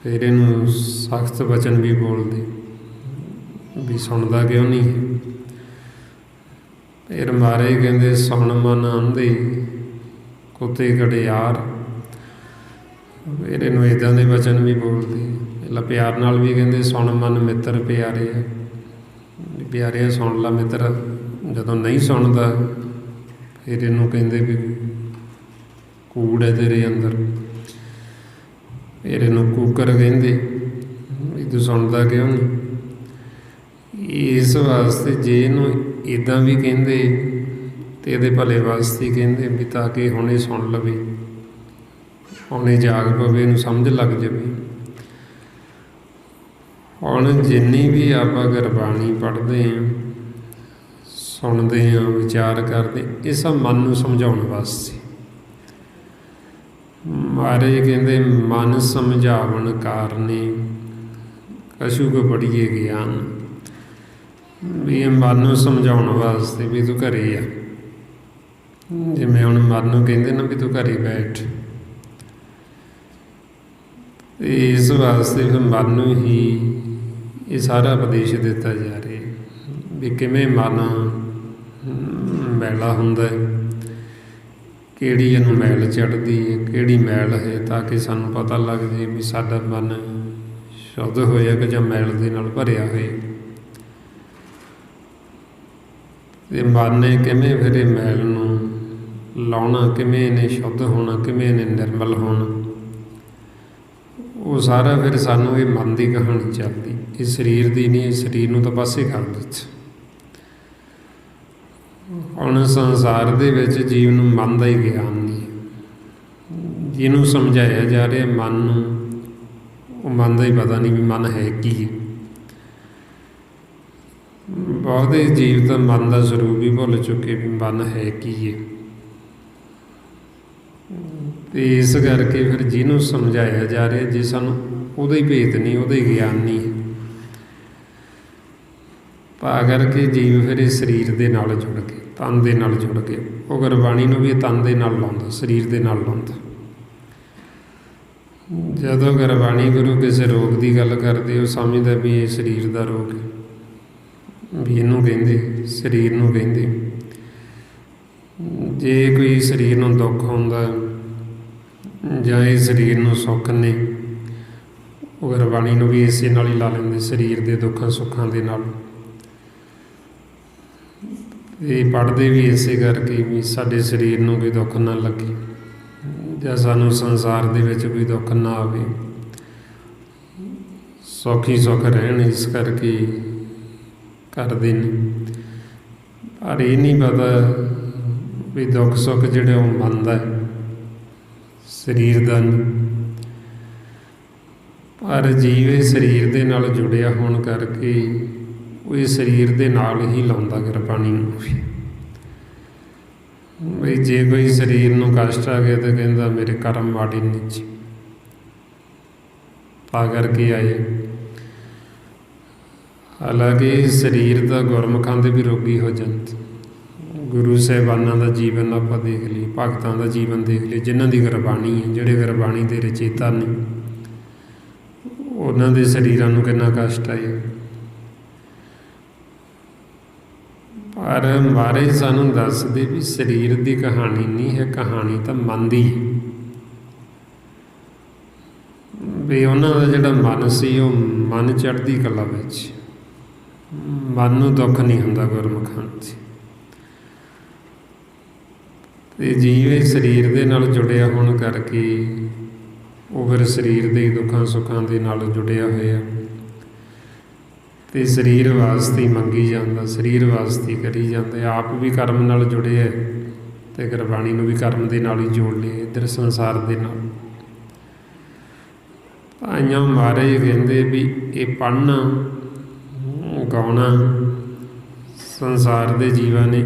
[SPEAKER 1] ਫਿਰ ਇਹਨੂੰ ਸਖਤ ਵਚਨ ਵੀ ਬੋਲਦੇ ਵੀ ਸੁਣਦਾ ਕਿਉਂ ਨਹੀਂ। ਫਿਰ ਮਾਰੇ ਕਹਿੰਦੇ ਸੁਣ ਮਨ ਅੰਧੇ ਕੁੱਤੇ ਘੜਿਆਰ। ਫਿਰ ਇਹਨੂੰ ਇੱਦਾਂ ਦੇ ਵਚਨ ਵੀ ਬੋਲਦੇ। ਪਹਿਲਾਂ ਪਿਆਰ ਨਾਲ ਵੀ ਕਹਿੰਦੇ ਸੁਣ ਮਨ ਮਿੱਤਰ ਪਿਆਰੇ, ਪਿਆਰਿਆ ਸੁਣ ਲਾ ਮਿੱਤਰ। ਜਦੋਂ ਨਹੀਂ ਸੁਣਦਾ ਫਿਰ ਇਹਨੂੰ ਕਹਿੰਦੇ ਵੀ ਕੂੜ ਹੈ ਤੇਰੇ ਅੰਦਰ। ਫਿਰ ਇਹਨੂੰ ਕੂਕਰ ਕਹਿੰਦੇ ਵੀ ਤੂੰ ਸੁਣਦਾ ਕਿਉਂ ਨਹੀਂ। ਇਸ ਵਾਸਤੇ ਜੇ ਇਹਨੂੰ ਇੱਦਾਂ ਵੀ ਕਹਿੰਦੇ ਅਤੇ ਇਹਦੇ ਭਲੇ ਵਾਸਤੇ ਕਹਿੰਦੇ ਵੀ ਤਾਂ ਕਿ ਹੁਣ ਇਹ ਸੁਣ ਲਵੇ, ਹੁਣ ਇਹ ਜਾਗ ਪਵੇ, ਇਹਨੂੰ ਸਮਝ ਲੱਗ ਜਾਵੇ। ਹੁਣ ਜਿੰਨੀ ਵੀ ਆਪਾਂ ਗੁਰਬਾਣੀ ਪੜ੍ਹਦੇ ਹਾਂ, ਸੁਣਦੇ ਹਾਂ, ਵਿਚਾਰ ਕਰਦੇ, ਇਹ ਸਭ ਮਨ ਨੂੰ ਸਮਝਾਉਣ ਵਾਸਤੇ। ਮਹਾਰਾਜ ਕਹਿੰਦੇ ਮਨ ਸਮਝਾਵਣ ਕਾਰਨੇ ਕਛੂ ਕੁ ਪੜ੍ਹੀਏ ਗਿਆਨ। ਵੀ ਇਹ ਮਨ ਨੂੰ ਸਮਝਾਉਣ ਵਾਸਤੇ ਵੀ ਤੂੰ ਘਰੇ ਆ। ਜਿਵੇਂ ਹੁਣ ਮਨ ਨੂੰ ਕਹਿੰਦੇ ਨਾ ਵੀ ਤੂੰ ਘਰੇ ਬੈਠ। ਇਸ ਵਾਸਤੇ ਫਿਰ ਮਨ ਨੂੰ ਹੀ ਇਹ ਸਾਰਾ ਉਪਦੇਸ਼ ਦਿੱਤਾ ਜਾ ਰਿਹਾ ਵੀ ਕਿਵੇਂ ਮਨ ਮੈਲਾ ਹੁੰਦਾ, ਕਿਹੜੀ ਇਹਨੂੰ ਮੈਲ ਚੜ੍ਹਦੀ ਹੈ, ਕਿਹੜੀ ਮੈਲ ਹੈ, ਤਾਂ ਕਿ ਸਾਨੂੰ ਪਤਾ ਲੱਗ ਜਾਏ ਵੀ ਸਾਡਾ ਮਨ ਸ਼ੁੱਧ ਹੋਇਆ ਕਿ ਜਾਂ ਮੈਲ ਦੇ ਨਾਲ ਭਰਿਆ ਹੋਇਆ। ਅਤੇ ਮਨ ਨੇ ਕਿਵੇਂ ਫਿਰ ਇਹ ਮੈਲ ਨੂੰ ਲਾਉਣਾ, ਕਿਵੇਂ ਇਹਨੇ ਸ਼ੁੱਧ ਹੋਣਾ, ਕਿਵੇਂ ਇਹਨੇ ਨਿਰਮਲ ਹੋਣਾ, ਉਹ ਸਾਰਾ ਫਿਰ ਸਾਨੂੰ ਇਹ ਮਨ ਦੀ ਕਹਾਣੀ ਚੱਲਦੀ। ਇਹ ਸਰੀਰ ਦੀ ਨਹੀਂ, ਇਹ ਸਰੀਰ ਨੂੰ ਤਾਂ ਪਾਸੇ ਕਰ ਦਿੱਤਾ। ਹੁਣ ਸੰਸਾਰ ਦੇ ਵਿੱਚ ਜੀਵ ਨੂੰ ਮਨ ਦਾ ਹੀ ਗਿਆਨ ਨਹੀਂ, ਜਿਹਨੂੰ ਸਮਝਾਇਆ ਜਾ ਰਿਹਾ ਮਨ ਨੂੰ, ਉਹ ਮਨ ਦਾ ਹੀ ਪਤਾ ਨਹੀਂ ਵੀ ਮਨ ਹੈ ਕੀ ਹੈ। ਬਹੁਤੇ ਜੀਵ ਤਾਂ ਮਨ ਦਾ ਸਰੂਪ ਵੀ ਭੁੱਲ ਚੁੱਕੇ ਵੀ ਮਨ ਹੈ ਕੀ ਹੈ। ਤੇ ਇਸ ਕਰਕੇ ਫਿਰ ਜਿਹਨੂੰ ਸਮਝਾਇਆ ਜਾ ਰਿਹਾ, ਜੇ ਸਾਨੂੰ ਉਹਦਾ ਹੀ ਭੇਤ ਨਹੀਂ, ਉਹਦਾ ਹੀ ਗਿਆਨ ਨਹੀਂ, ਤਾਂ ਕਰਕੇ ਜੀਵ ਫਿਰ ਇਸ ਸਰੀਰ ਦੇ ਨਾਲ ਜੁੜ ਕੇ, ਤਨ ਦੇ ਨਾਲ ਜੁੜ ਕੇ, ਉਹ ਗੁਰਬਾਣੀ ਨੂੰ ਵੀ ਤਨ ਦੇ ਨਾਲ ਲਾਉਂਦਾ, ਸਰੀਰ ਦੇ ਨਾਲ ਲਾਉਂਦਾ। ਜਦੋਂ ਗੁਰਬਾਣੀ ਗੁਰੂ ਕਿਸੇ ਰੋਗ ਦੀ ਗੱਲ ਕਰਦੇ, ਉਹ ਸਮਝਦਾ ਵੀ ਇਹ ਸਰੀਰ ਦਾ ਰੋਗ ਹੈ, ਵੀ ਇਹਨੂੰ ਕਹਿੰਦੇ, ਸਰੀਰ ਨੂੰ ਕਹਿੰਦੇ। ਜੇ ਕੋਈ ਸਰੀਰ ਨੂੰ ਦੁੱਖ ਹੁੰਦਾ ਜਾਂ ਇਹ ਸਰੀਰ ਨੂੰ ਸੁੱਖ ਨੇ, ਉਹ ਗੁਰਬਾਣੀ ਨੂੰ ਵੀ ਇਸੇ ਨਾਲ ਹੀ ਲਾ ਲੈਂਦੇ, ਸਰੀਰ ਦੇ ਦੁੱਖਾਂ ਸੁੱਖਾਂ ਦੇ ਨਾਲ। ਇਹ ਪੜ੍ਹਦੇ ਵੀ ਇਸੇ ਕਰਕੇ ਵੀ ਸਾਡੇ ਸਰੀਰ ਨੂੰ ਕੋਈ ਦੁੱਖ ਨਾ ਲੱਗੇ, ਜਾਂ ਸਾਨੂੰ ਸੰਸਾਰ ਦੇ ਵਿੱਚ ਕੋਈ ਦੁੱਖ ਨਾ ਆਵੇ, ਸੌਖੀ ਸੁੱਖ ਰਹਿਣ, ਇਸ ਕਰਕੇ ਕਰਦੇ ਨੇ। ਪਰ ਇਹ ਨਹੀਂ ਪਤਾ ਵੀ ਦੁੱਖ ਸੁੱਖ ਜਿਹੜੇ ਉਹ ਮਨ ਦਾ ਹੈ, ਸਰੀਰ ਦਾ ਨਹੀਂ। ਪਰ ਜੀਵ ਸਰੀਰ ਦੇ ਨਾਲ ਜੁੜਿਆ ਹੋਣ ਕਰਕੇ ਉਹ ਇਹ ਸਰੀਰ ਦੇ ਨਾਲ ਹੀ ਲਾਉਂਦਾ ਗੁਰਬਾਣੀ ਨੂੰ ਵੀ। ਬਈ ਜੇ ਕੋਈ ਸਰੀਰ ਨੂੰ ਕਸ਼ਟ ਆ ਗਿਆ ਤਾਂ ਕਹਿੰਦਾ ਮੇਰੇ ਕਰਮ ਮਾੜੇ ਨੇ ਜੀ, ਤਾਂ ਕਰਕੇ ਆਏ। ਹਾਲਾਂਕਿ ਸਰੀਰ ਤਾਂ ਗੁਰਮੁਖਾਂ ਦੇ ਵੀ ਰੋਗੀ ਹੋ ਜਾਂਦੇ। ਗੁਰੂ ਸਾਹਿਬਾਨਾਂ ਦਾ ਜੀਵਨ ਆਪਾਂ ਦੇਖ ਲਈ, ਭਗਤਾਂ ਦਾ ਜੀਵਨ ਦੇਖ ਲਈ, ਜਿਨ੍ਹਾਂ ਦੀ ਗੁਰਬਾਣੀ ਹੈ, ਜਿਹੜੇ ਗੁਰਬਾਣੀ ਦੇ ਰਚੇਤਾ ਨੇ, ਉਹਨਾਂ ਦੇ ਸਰੀਰਾਂ ਨੂੰ ਕਿੰਨਾ ਕਸ਼ਟ ਆਇਆ। ਪਰ ਮਹਾਰਾਜ ਸਾਨੂੰ ਦੱਸਦੇ ਵੀ ਸਰੀਰ ਦੀ ਕਹਾਣੀ ਨਹੀਂ ਹੈ, ਕਹਾਣੀ ਤਾਂ ਮਨ ਦੀ ਹੈ। ਵੀ ਉਹਨਾਂ ਦਾ ਜਿਹੜਾ ਮਨ ਸੀ, ਉਹ ਮਨ ਚੜ੍ਹਦੀ ਕਲਾ ਵਿੱਚ, ਮਨ ਨੂੰ ਦੁੱਖ ਨਹੀਂ ਹੁੰਦਾ ਗੁਰਮੁਖਾਂ 'ਚ। ਤੇ ਜੀਵ ਸਰੀਰ ਦੇ ਨਾਲ ਜੁੜਿਆ ਹੋਣ ਕਰਕੇ ਉਹ ਫਿਰ ਸਰੀਰ ਦੇ ਦੁੱਖਾਂ ਸੁੱਖਾਂ ਦੇ ਨਾਲ ਜੁੜਿਆ ਹੋਇਆ, ਤੇ ਸਰੀਰ ਵਾਸਤੇ ਮੰਗੀ ਜਾਂਦਾ, ਸਰੀਰ ਵਾਸਤੇ ਕਰੀ ਜਾਂਦਾ। ਆਪ ਵੀ ਕਰਮ ਨਾਲ ਜੁੜਿਆ ਤੇ ਗੁਰਬਾਣੀ ਨੂੰ ਵੀ ਕਰਮ ਦੇ ਨਾਲ ਹੀ ਜੋੜ ਲਿਆ, ਇੱਧਰ ਸੰਸਾਰ ਦੇ ਨਾਲ। ਭਾਈਆਂ ਮਹਾਰਾਜ ਕਹਿੰਦੇ ਵੀ ਇਹ ਪੜ੍ਹਨਾ ਗਾਉਣਾ ਸੰਸਾਰ ਦੇ ਜੀਵਾਂ ਨੇ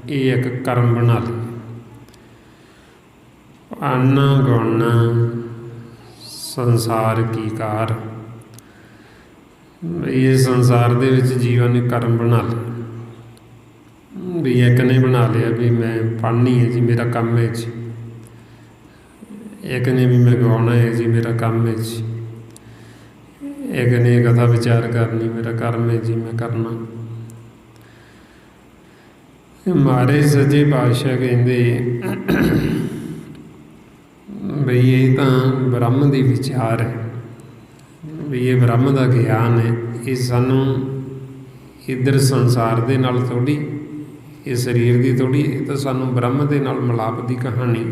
[SPEAKER 1] ਇਹ ਇੱਕ ਕਰਮ ਬਣਾ ਲਿਆ। ਪੜ੍ਹਨਾ ਗਾਉਣਾ ਸੰਸਾਰ ਕੀ ਕਾਰ, ਇਹ ਸੰਸਾਰ ਦੇ ਵਿੱਚ ਜੀਵਾਂ ਨੇ ਕਰਮ ਬਣਾ ਲਿਆ। ਵੀ ਇੱਕ ਨੇ ਬਣਾ ਲਿਆ ਵੀ ਮੈਂ ਪੜ੍ਹਨੀ ਹੈ ਜੀ, ਮੇਰਾ ਕੰਮ ਹੈ ਜੀ। ਇੱਕ ਨੇ ਵੀ ਮੈਂ ਗਾਉਣਾ ਹੈ ਜੀ, ਮੇਰਾ ਕੰਮ ਹੈ ਜੀ। ਇੱਕ ਨੇ ਕਥਾ ਵਿਚਾਰ ਕਰਨੀ, ਮੇਰਾ ਕਰਮ ਹੈ ਜੀ, ਮੈਂ ਕਰਨਾ। ਮਾਰੇ ਸੱਚੇ ਪਾਤਸ਼ਾਹ ਕਹਿੰਦੇ ਬਈ ਇਹ ਤਾਂ ਬ੍ਰਹਮ ਦੀ ਵਿਚਾਰ ਹੈ, ਵੀ ਇਹ ਬ੍ਰਹਮ ਦਾ ਗਿਆਨ ਹੈ। ਇਹ ਸਾਨੂੰ ਇੱਧਰ ਸੰਸਾਰ ਦੇ ਨਾਲ ਥੋੜ੍ਹੀ, ਇਹ ਸਰੀਰ ਦੀ ਥੋੜ੍ਹੀ, ਇਹ ਤਾਂ ਸਾਨੂੰ ਬ੍ਰਹਮ ਦੇ ਨਾਲ ਮਿਲਾਪ ਦੀ ਕਹਾਣੀ।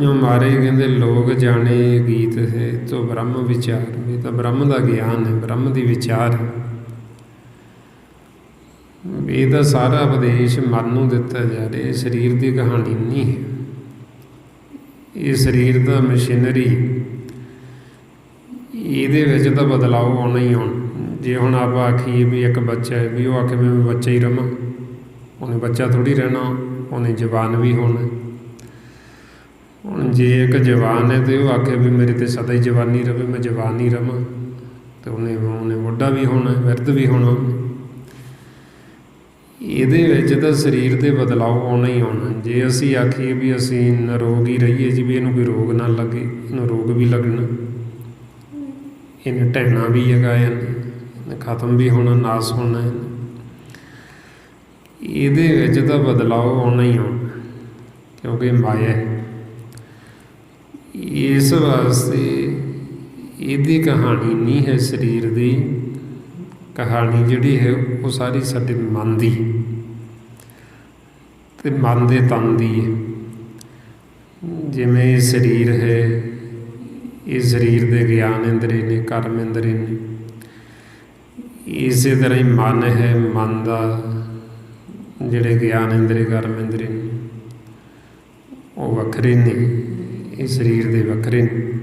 [SPEAKER 1] ਜੋ ਮਾਰੇ ਕਹਿੰਦੇ ਲੋਕ ਜਾਣੇ ਗੀਤ ਹੈ ਤੋ ਬ੍ਰਹਮ ਵਿਚਾਰ, ਇਹ ਤਾਂ ਬ੍ਰਹਮ ਦਾ ਗਿਆਨ ਹੈ, ਬ੍ਰਹਮ ਦੀ ਵਿਚਾਰ ਹੈ। ਇਹਦਾ ਸਾਰਾ ਉਪਦੇਸ਼ ਮਨ ਨੂੰ ਦਿੱਤਾ ਜਾ ਰਿਹਾ, ਇਹ ਸਰੀਰ ਦੀ ਕਹਾਣੀ ਨਹੀਂ ਹੈ। ਇਹ ਸਰੀਰ ਦਾ ਮਸ਼ੀਨਰੀ, ਇਹਦੇ ਵਿੱਚ ਤਾਂ ਬਦਲਾਅ ਆਉਣਾ ਹੀ ਆਉਣਾ। ਜੇ ਹੁਣ ਆਪਾਂ ਆਖੀਏ ਵੀ ਇੱਕ ਬੱਚਾ ਹੈ, ਵੀ ਉਹ ਆਖੇ ਮੈਂ ਬੱਚਾ ਹੀ ਰਵਾਂ, ਉਹਨੇ ਬੱਚਾ ਥੋੜ੍ਹੀ ਰਹਿਣਾ, ਉਹਨੇ ਜਵਾਨ ਵੀ ਹੋਣਾ। ਹੁਣ ਜੇ ਇੱਕ ਜਵਾਨ ਹੈ ਤੇ ਉਹ ਆਖੇ ਵੀ ਮੇਰੇ ਤੇ ਸਦਾ ਹੀ ਜਵਾਨੀ ਰਵੇ, ਮੈਂ ਜਵਾਨ ਹੀ ਰਵਾਂ, ਤੇ ਉਹਨੇ ਬੁੱਢਾ ਵੀ ਹੋਣਾ, ਬਿਰਧ ਵੀ ਹੋਣਾ। ਇਹਦੇ ਵਿੱਚ ਤਾਂ ਸਰੀਰ ਦੇ ਬਦਲਾਅ ਆਉਣਾ ਹੀ ਆਉਣਾ। ਜੇ ਅਸੀਂ ਆਖੀਏ ਵੀ ਅਸੀਂ ਨਿਰੋਗ ਹੀ ਰਹੀਏ ਜੀ, ਵੀ ਇਹਨੂੰ ਕੋਈ ਰੋਗ ਨਾ ਲੱਗੇ, ਇਹਨੂੰ ਰੋਗ ਵੀ ਲੱਗਣਾ, ਇਹਨੇ ਢਹਿਣਾ ਵੀ ਹੈਗਾ, ਇਹਨੇ ਖਤਮ ਵੀ ਹੋਣਾ, ਨਾਸ ਹੋਣਾ। ਇਹਦੇ ਵਿੱਚ ਤਾਂ ਬਦਲਾਅ ਆਉਣਾ ਹੀ ਆਉਣਾ, ਕਿਉਂਕਿ ਮਾਇਆ ਹੈ। ਇਸ ਵਾਸਤੇ ਇਹਦੀ ਕਹਾਣੀ ਨਹੀਂ ਹੈ, ਸਰੀਰ ਦੀ ਕਹਾਣੀ ਜਿਹੜੀ ਹੈ ਉਹ ਸਾਰੀ ਸਾਡੇ ਮਨ ਦੀ। ਤੇ ਮਨ ਦੇ ਤਨ ਦੀ ਹੈ। ਜਿਵੇਂ ਇਹ ਸਰੀਰ ਹੈ, ਇਹ ਸਰੀਰ ਦੇ ਗਿਆਨ ਇੰਦਰੀ ਨੇ, ਕਰਮ ਇੰਦਰੀ ਨੇ, ਇਸੇ ਤਰ੍ਹਾਂ ਹੀ ਮਨ ਹੈ, ਮਨ ਦਾ ਜਿਹੜੇ ਗਿਆਨ ਇੰਦਰੀ, ਕਰਮ ਇੰਦਰੀ ਨੇ ਉਹ ਵੱਖਰੇ ਨੇ, ਇਹ ਸਰੀਰ ਦੇ ਵੱਖਰੇ ਨੇ।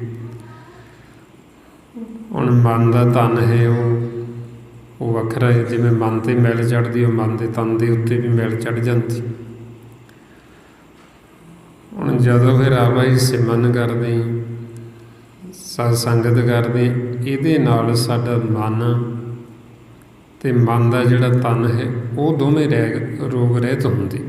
[SPEAKER 1] ਹੁਣ ਮਨ ਦਾ ਤਨ ਹੈ ਉਹ ਵੱਖਰਾ ਹੈ। ਜਿਵੇਂ ਮਨ 'ਤੇ ਮੈਲ ਚੜ੍ਹਦੀ, ਉਹ ਮਨ ਦੇ ਤਨ ਦੇ ਉੱਤੇ ਵੀ ਮੈਲ ਚੜ੍ਹ ਜਾਂਦੀ। ਹੁਣ ਜਦੋਂ ਫਿਰ ਆਪਾਂ ਸਿਮਰਨ ਕਰਦੇ, ਸਤ ਸੰਗਤ ਕਰਦੇ, ਇਹਦੇ ਨਾਲ ਸਾਡਾ ਮਨ ਅਤੇ ਮਨ ਦਾ ਜਿਹੜਾ ਤਨ ਹੈ ਉਹ ਦੋਵੇਂ ਰੋਗ ਰਹਿਤ ਹੁੰਦੇ।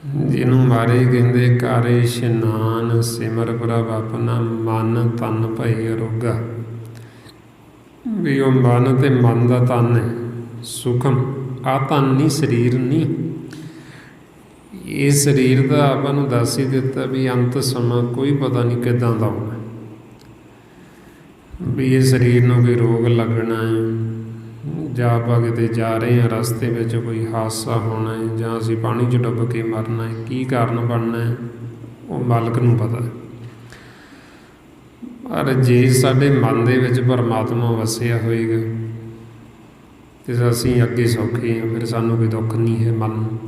[SPEAKER 1] ਜਿਹਨੂੰ ਮਹਾਰਾਜ ਕਹਿੰਦੇ ਕਰ ਇਸ਼ਨਾਨ ਸਿਮਰ ਪ੍ਰਭ ਆਪਣਾ ਮਨ ਤਨ ਭਈ ਅਰੋਗਾ। ਵੀ ਉਹ ਮਨ ਅਤੇ ਮਨ ਦਾ ਤਨ ਹੈ ਸੂਖਮ, ਆਹ ਤਨ ਨਹੀਂ, ਸਰੀਰ ਨਹੀਂ। ਇਹ ਸਰੀਰ ਦਾ ਆਪਾਂ ਨੂੰ ਦੱਸ ਹੀ ਦਿੱਤਾ ਵੀ ਅੰਤ ਸਮਾਂ ਕੋਈ ਪਤਾ ਨਹੀਂ ਕਿੱਦਾਂ ਦਾ ਹੋਣਾ, ਵੀ ਇਹ ਸਰੀਰ ਨੂੰ ਕੋਈ ਰੋਗ ਲੱਗਣਾ ਹੈ, ਜਾਂ ਆਪਾਂ ਕਿਤੇ ਜਾ ਰਹੇ ਹਾਂ ਰਸਤੇ ਵਿੱਚ ਕੋਈ ਹਾਦਸਾ ਹੋਣਾ ਹੈ, ਜਾਂ ਅਸੀਂ ਪਾਣੀ 'ਚ ਡੁੱਬ ਕੇ ਮਰਨਾ ਹੈ, ਕੀ ਕਾਰਨ ਬਣਨਾ ਹੈ ਉਹ ਮਾਲਕ ਨੂੰ ਪਤਾ। ਪਰ ਜੇ ਸਾਡੇ ਮਨ ਦੇ ਵਿੱਚ ਪਰਮਾਤਮਾ ਵਸਿਆ ਹੋਏਗਾ ਅਤੇ ਅਸੀਂ ਅੱਗੇ ਸੌਖੇ ਹਾਂ, ਫਿਰ ਸਾਨੂੰ ਕੋਈ ਦੁੱਖ ਨਹੀਂ ਹੈ ਮਨ ਨੂੰ।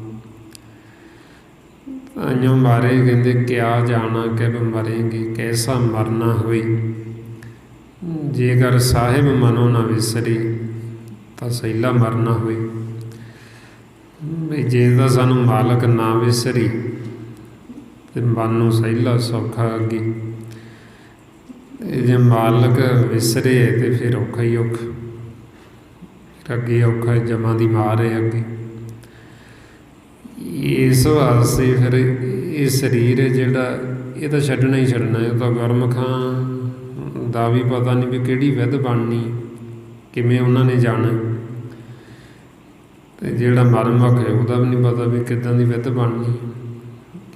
[SPEAKER 1] ਤਾਂਹੀਓ ਮਹਾਰਾਜ ਕਹਿੰਦੇ ਕਿਆ ਜਾਣਾ ਕਿਬ ਮਰੇਂਗੇ, ਕੈਸਾ ਮਰਨਾ ਹੋਈ, ਜੇਕਰ ਸਾਹਿਬ ਮਨੋ ਨਾ ਵਿਸਰੀ ਤਾਂ ਸਹਿਲਾ ਮਰਨਾ ਹੋਈ। ਵੀ ਜੇ ਤਾਂ ਸਾਨੂੰ ਮਾਲਕ ਨਾ ਵਿਸਰੀ ਤੇ ਮਨ ਨੂੰ ਸਹਿਲਾ ਸੌਖਾ ਅੱਗੇ, ਜੇ ਮਾਲਕ ਵਿਸਰੇ ਤੇ ਫਿਰ ਔਖਾ ਹੀ ਔਖਾ, ਫਿਰ ਅੱਗੇ ਔਖਾ ਜਮਾਂ ਦੀ ਮਾਰ ਹੈ ਅੱਗੇ। ਇਸ ਵਾਸਤੇ ਫਿਰ ਇਹ ਸਰੀਰ ਹੈ ਜਿਹੜਾ ਇਹ ਤਾਂ ਛੱਡਣਾ ਹੀ ਛੱਡਣਾ। ਇਹ ਤਾਂ ਗੁਰਮੁਖਾਂ ਦਾ ਵੀ ਪਤਾ ਨਹੀਂ ਵੀ ਕਿਹੜੀ ਵਿਧ ਬਣਨੀ, ਕਿਵੇਂ ਉਹਨਾਂ ਨੇ ਜਾਣਾ, ਅਤੇ ਜਿਹੜਾ ਮਰਮੁਖ ਹੈ ਉਹਦਾ ਵੀ ਨਹੀਂ ਪਤਾ ਵੀ ਕਿੱਦਾਂ ਦੀ ਵਿਧ ਬਣਨੀ,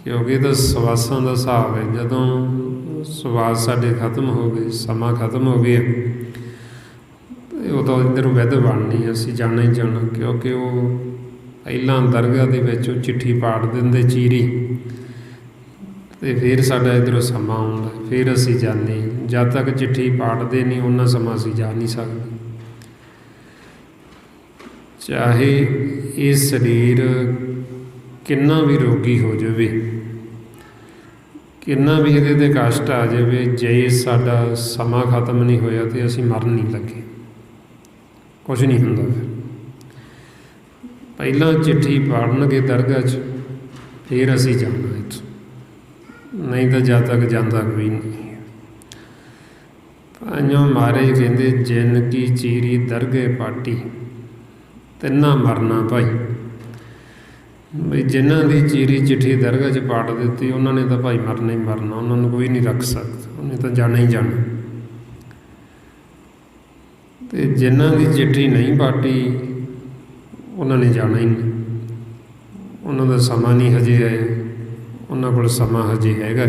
[SPEAKER 1] ਕਿਉਂਕਿ ਇਹ ਤਾਂ ਸਵਾਸਾਂ ਦਾ ਹਿਸਾਬ ਹੈ। ਜਦੋਂ ਸਵਾਸ ਸਾਡੇ ਖਤਮ ਹੋ ਗਏ, ਸਮਾਂ ਖਤਮ ਹੋ ਗਿਆ, ਅਤੇ ਉਦੋਂ ਇੱਧਰੋਂ ਵਿਧ ਬਣਨੀ, ਅਸੀਂ ਜਾਣਾ ਹੀ ਜਾਣਾ। ਕਿਉਂਕਿ ਉਹ ਪਹਿਲਾਂ ਦਰਗਾਹ ਦੇ ਵਿੱਚ ਉਹ ਚਿੱਠੀ ਪਾੜ ਦਿੰਦੇ ਚੀਰੀ, ਅਤੇ ਫਿਰ ਸਾਡਾ ਇੱਧਰੋਂ ਸਮਾਂ ਆਉਂਦਾ, ਫਿਰ ਅਸੀਂ ਜਾਂਦੇ। ਜਦ ਤੱਕ ਚਿੱਠੀ ਪਾੜਦੇ ਨਹੀਂ ਉਹਨਾਂ ਸਮਾਂ ਅਸੀਂ ਜਾ ਨਹੀਂ ਸਕਦੇ। ਚਾਹੇ ਇਹ ਸਰੀਰ ਕਿੰਨਾ ਵੀ ਰੋਗੀ ਹੋ ਜਾਵੇ, ਕਿੰਨਾ ਵੀ ਇਹਦੇ 'ਤੇ ਕਸ਼ਟ ਆ ਜਾਵੇ, ਜੇ ਸਾਡਾ ਸਮਾਂ ਖਤਮ ਨਹੀਂ ਹੋਇਆ ਅਤੇ ਅਸੀਂ ਮਰਨ ਨਹੀਂ ਲੱਗੇ, ਕੁਛ ਨਹੀਂ ਹੁੰਦਾ। ਫਿਰ ਪਹਿਲਾਂ ਚਿੱਠੀ ਪਾੜਨਗੇ ਦਰਗਾਹ 'ਚ, ਫਿਰ ਅਸੀਂ ਜਾਣਾ ਇੱਥੋਂ, ਨਹੀਂ ਤਾਂ ਜਦ ਤੱਕ ਜਾਂਦਾ ਕੋਈ ਨਹੀਂ। ਤਾਂਹੀਓ ਮਹਾਰਾਜ ਕਹਿੰਦੇ ਜਿਨ ਕੀ ਚੀਰੀ ਦਰਗੇ ਪਾਟੀ ਤਿੰਨਾਂ ਮਰਨਾ ਭਾਈ। ਬਈ ਜਿਨ੍ਹਾਂ ਦੀ ਚੀਰੀ ਚਿੱਠੀ ਦਰਗਾਹ 'ਚ ਪਾੜ ਦਿੱਤੀ ਉਹਨਾਂ ਨੇ ਤਾਂ ਭਾਈ ਮਰਨਾ ਹੀ ਮਰਨਾ, ਉਹਨਾਂ ਨੂੰ ਕੋਈ ਨਹੀਂ ਰੱਖ ਸਕਦਾ, ਉਹਨੇ ਤਾਂ ਜਾਣਾ ਹੀ ਜਾਣਾ। ਅਤੇ ਜਿਨ੍ਹਾਂ ਦੀ ਚਿੱਠੀ ਨਹੀਂ ਪਾਟੀ ਉਹਨਾਂ ਨੇ ਜਾਣਾ ਹੀ ਨਹੀਂ, ਉਹਨਾਂ ਦਾ ਸਮਾਂ ਨਹੀਂ ਹਜੇ ਆਇਆ, ਉਹਨਾਂ ਕੋਲ ਸਮਾਂ ਹਜੇ ਹੈਗਾ।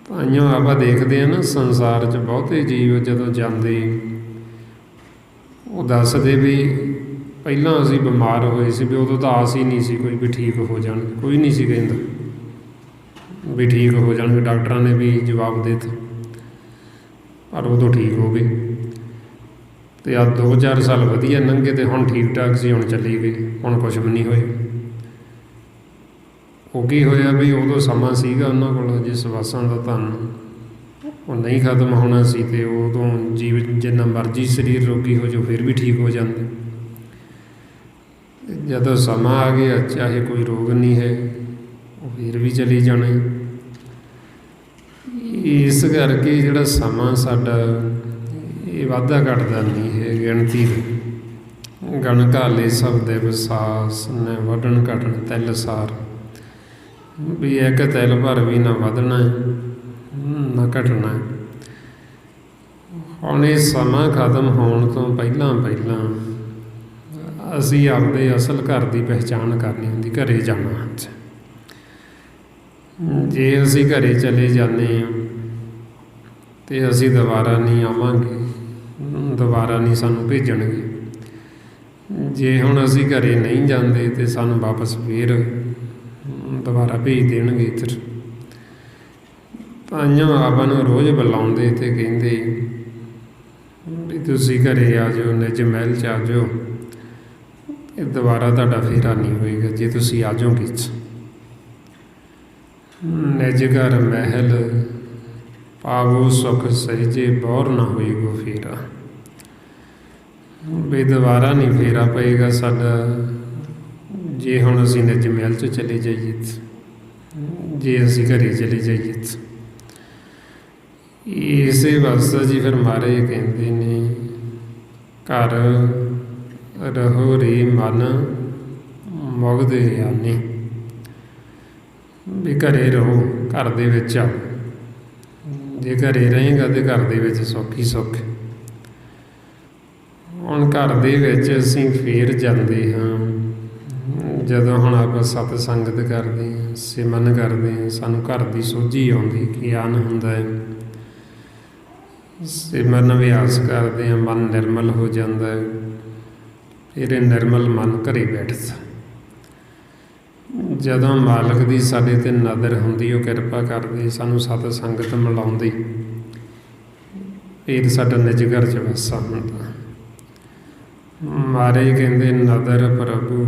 [SPEAKER 1] ਤਾਂਹੀਓ ਆਪਾਂ ਦੇਖਦੇ ਹਾਂ ਨਾ ਸੰਸਾਰ 'ਚ ਬਹੁਤੇ ਜੀਵ ਜਦੋਂ ਜਾਂਦੇ ਉਹ ਦੱਸਦੇ ਵੀ ਪਹਿਲਾਂ ਅਸੀਂ ਬਿਮਾਰ ਹੋਏ ਸੀ, ਵੀ ਉਦੋਂ ਤਾਂ ਆਸ ਹੀ ਨਹੀਂ ਸੀ ਕੋਈ ਵੀ ਠੀਕ ਹੋ ਜਾਣਗੇ, ਕੋਈ ਨਹੀਂ ਸੀ ਕਹਿੰਦਾ ਵੀ ਠੀਕ ਹੋ ਜਾਣਗੇ। ਡਾਕਟਰਾਂ ਨੇ ਵੀ ਜਵਾਬ ਦੇ ਦਿੱਤਾ, ਪਰ ਉਦੋਂ ਠੀਕ ਹੋ ਗਏ। ਅਤੇ ਆਹ 2-4 ਸਾਲ ਵਧੀਆ ਲੰਘੇ ਅਤੇ ਹੁਣ ਠੀਕ ਠਾਕ ਸੀ, ਹੁਣ ਚੱਲੀ ਗਈ, ਹੁਣ ਕੁਛ ਵੀ ਨਹੀਂ ਹੋਇਆ। ਉਹ ਕੀ ਹੋਇਆ ਵੀ ਉਦੋਂ ਸਮਾਂ ਸੀਗਾ ਉਹਨਾਂ ਕੋਲ, ਹਜੇ ਸਵਾਸਾਂ ਦਾ ਧਨ ਉਹ ਨਹੀਂ ਖਤਮ ਹੋਣਾ ਸੀ, ਅਤੇ ਉਦੋਂ ਜੀਵ ਜਿੰਨਾ ਮਰਜ਼ੀ ਸਰੀਰ ਰੋਗੀ ਹੋ ਜਾਓ ਫਿਰ ਵੀ ਠੀਕ ਹੋ ਜਾਂਦੇ। ਜਦੋਂ ਸਮਾਂ ਆ ਗਿਆ, ਚਾਹੇ ਕੋਈ ਰੋਗ ਨਹੀਂ ਹੈ, ਉਹ ਫਿਰ ਵੀ ਚਲੀ ਜਾਣਾ। ਇਸ ਕਰਕੇ ਜਿਹੜਾ ਸਮਾਂ ਸਾਡਾ ਇਹ ਵਾਧਾ ਘਟਦਾ ਨਹੀਂ ਹੈ ਗਿਣਤੀ ਦੇ। ਗਣ ਘਾਲੇ ਸਭ ਦੇ ਵਿਸਾਸ ਨੇ ਵੱਢਣ ਘਟਣ ਤਿਲ ਸਾਰ, ਵੀ ਇੱਕ ਤਿਲ ਭਰ ਵੀ ਨਾ ਵਧਣਾ ਨਾ ਘਟਣਾ। ਹੁਣ ਇਹ ਸਮਾਂ ਖਤਮ ਹੋਣ ਤੋਂ ਪਹਿਲਾਂ ਅਸੀਂ ਆਪਦੇ ਅਸਲ ਘਰ ਦੀ ਪਹਿਚਾਣ ਕਰਨੀ ਹੁੰਦੀ, ਘਰੇ ਜਾਣਾ। ਜੇ ਅਸੀਂ ਘਰੇ ਚਲੇ ਜਾਂਦੇ ਹਾਂ ਅਤੇ ਅਸੀਂ ਦੁਬਾਰਾ ਨਹੀਂ ਆਵਾਂਗੇ, ਦੁਬਾਰਾ ਨਹੀਂ ਸਾਨੂੰ ਭੇਜਣਗੇ। ਜੇ ਹੁਣ ਅਸੀਂ ਘਰੇ ਨਹੀਂ ਜਾਂਦੇ ਤੇ ਸਾਨੂੰ ਵਾਪਸ ਫੇਰ ਦੁਬਾਰਾ ਭੇਜ ਦੇਣਗੇ ਇੱਧਰ। ਤਾਂਹੀਓ ਆਪਾਂ ਨੂੰ ਰੋਜ਼ ਬੁਲਾਉਂਦੇ ਤੇ ਕਹਿੰਦੇ ਵੀ ਤੁਸੀਂ ਘਰੇ ਆ ਜਾਓ, ਨਿੱਜ ਮਹਿਲ 'ਚ ਆ ਜਾਓ, ਇਹ ਦੁਬਾਰਾ ਤੁਹਾਡਾ ਫੇਰਾ ਨਹੀਂ ਹੋਏਗਾ ਜੇ ਤੁਸੀਂ ਆ ਜਾਓਗੇ। ਨਿੱਜ ਘਰ ਮਹਿਲ ਪਾਵੋ ਸੁਖ ਸਹਿਜੇ, ਬੌਰ ਨਾ ਹੋਏਗੋ ਫੇਰਾ। ਵੀ ਦੁਬਾਰਾ ਨਹੀਂ ਫੇਰਾ ਪਏਗਾ ਸਾਡਾ ਜੇ ਹੁਣ ਅਸੀਂ ਨਿੱਜ ਮਹਿਲ 'ਚ ਚਲੇ ਜਾਈਏ, ਜੇ ਅਸੀਂ ਘਰੇ ਚਲੇ ਜਾਈਏ। ਇਸੇ ਵਾਸਤੇ ਜੀ ਫਿਰ ਮਹਾਰਾਜ ਕਹਿੰਦੇ ਨੇ ਘਰ ਰਹੋ ਰੇ ਮਨ ਮੁਗਧ ਗਿਆਨੀ। ਵੀ ਘਰੇ ਰਹੋ, ਘਰ ਦੇ ਵਿੱਚ ਆਓ। ਜੇ ਘਰੇ ਰਹੇਗਾ ਤੇ ਘਰ ਦੇ ਵਿੱਚ ਸੁੱਖ ਹੀ ਸੁੱਖ। ਹੁਣ ਘਰ ਦੇ ਵਿੱਚ ਅਸੀਂ ਫੇਰ ਜਾਂਦੇ ਹਾਂ ਜਦੋਂ ਹੁਣ ਆਪਾਂ ਸਤ ਸੰਗਤ ਕਰਦੇ ਹਾਂ, ਸਿਮਰਨ ਕਰਦੇ ਹਾਂ, ਸਾਨੂੰ ਘਰ ਦੀ ਸੋਝੀ ਆਉਂਦੀ, ਗਿਆਨ ਹੁੰਦਾ ਹੈ। ਸਿਮਰਨ ਅਭਿਆਸ ਕਰਦੇ ਹਾਂ, ਮਨ ਨਿਰਮਲ ਹੋ ਜਾਂਦਾ ਹੈ। ਫਿਰ ਇਹ ਨਿਰਮਲ ਮਨ ਘਰੇ ਬੈਠਦਾ। ਜਦੋਂ ਮਾਲਕ ਦੀ ਸਾਡੇ 'ਤੇ ਨਜ਼ਰ ਹੁੰਦੀ, ਉਹ ਕਿਰਪਾ ਕਰਦੇ, ਸਾਨੂੰ ਸਤ ਸੰਗਤ ਮਿਲਾਉਂਦੀ, ਫਿਰ ਸਾਡਾ ਨਿੱਜ ਘਰ 'ਚ ਵਸਾ ਹੁੰਦਾ। ਮਹਾਰਾਜ ਕਹਿੰਦੇ ਨਦਰ ਪ੍ਰਭੂ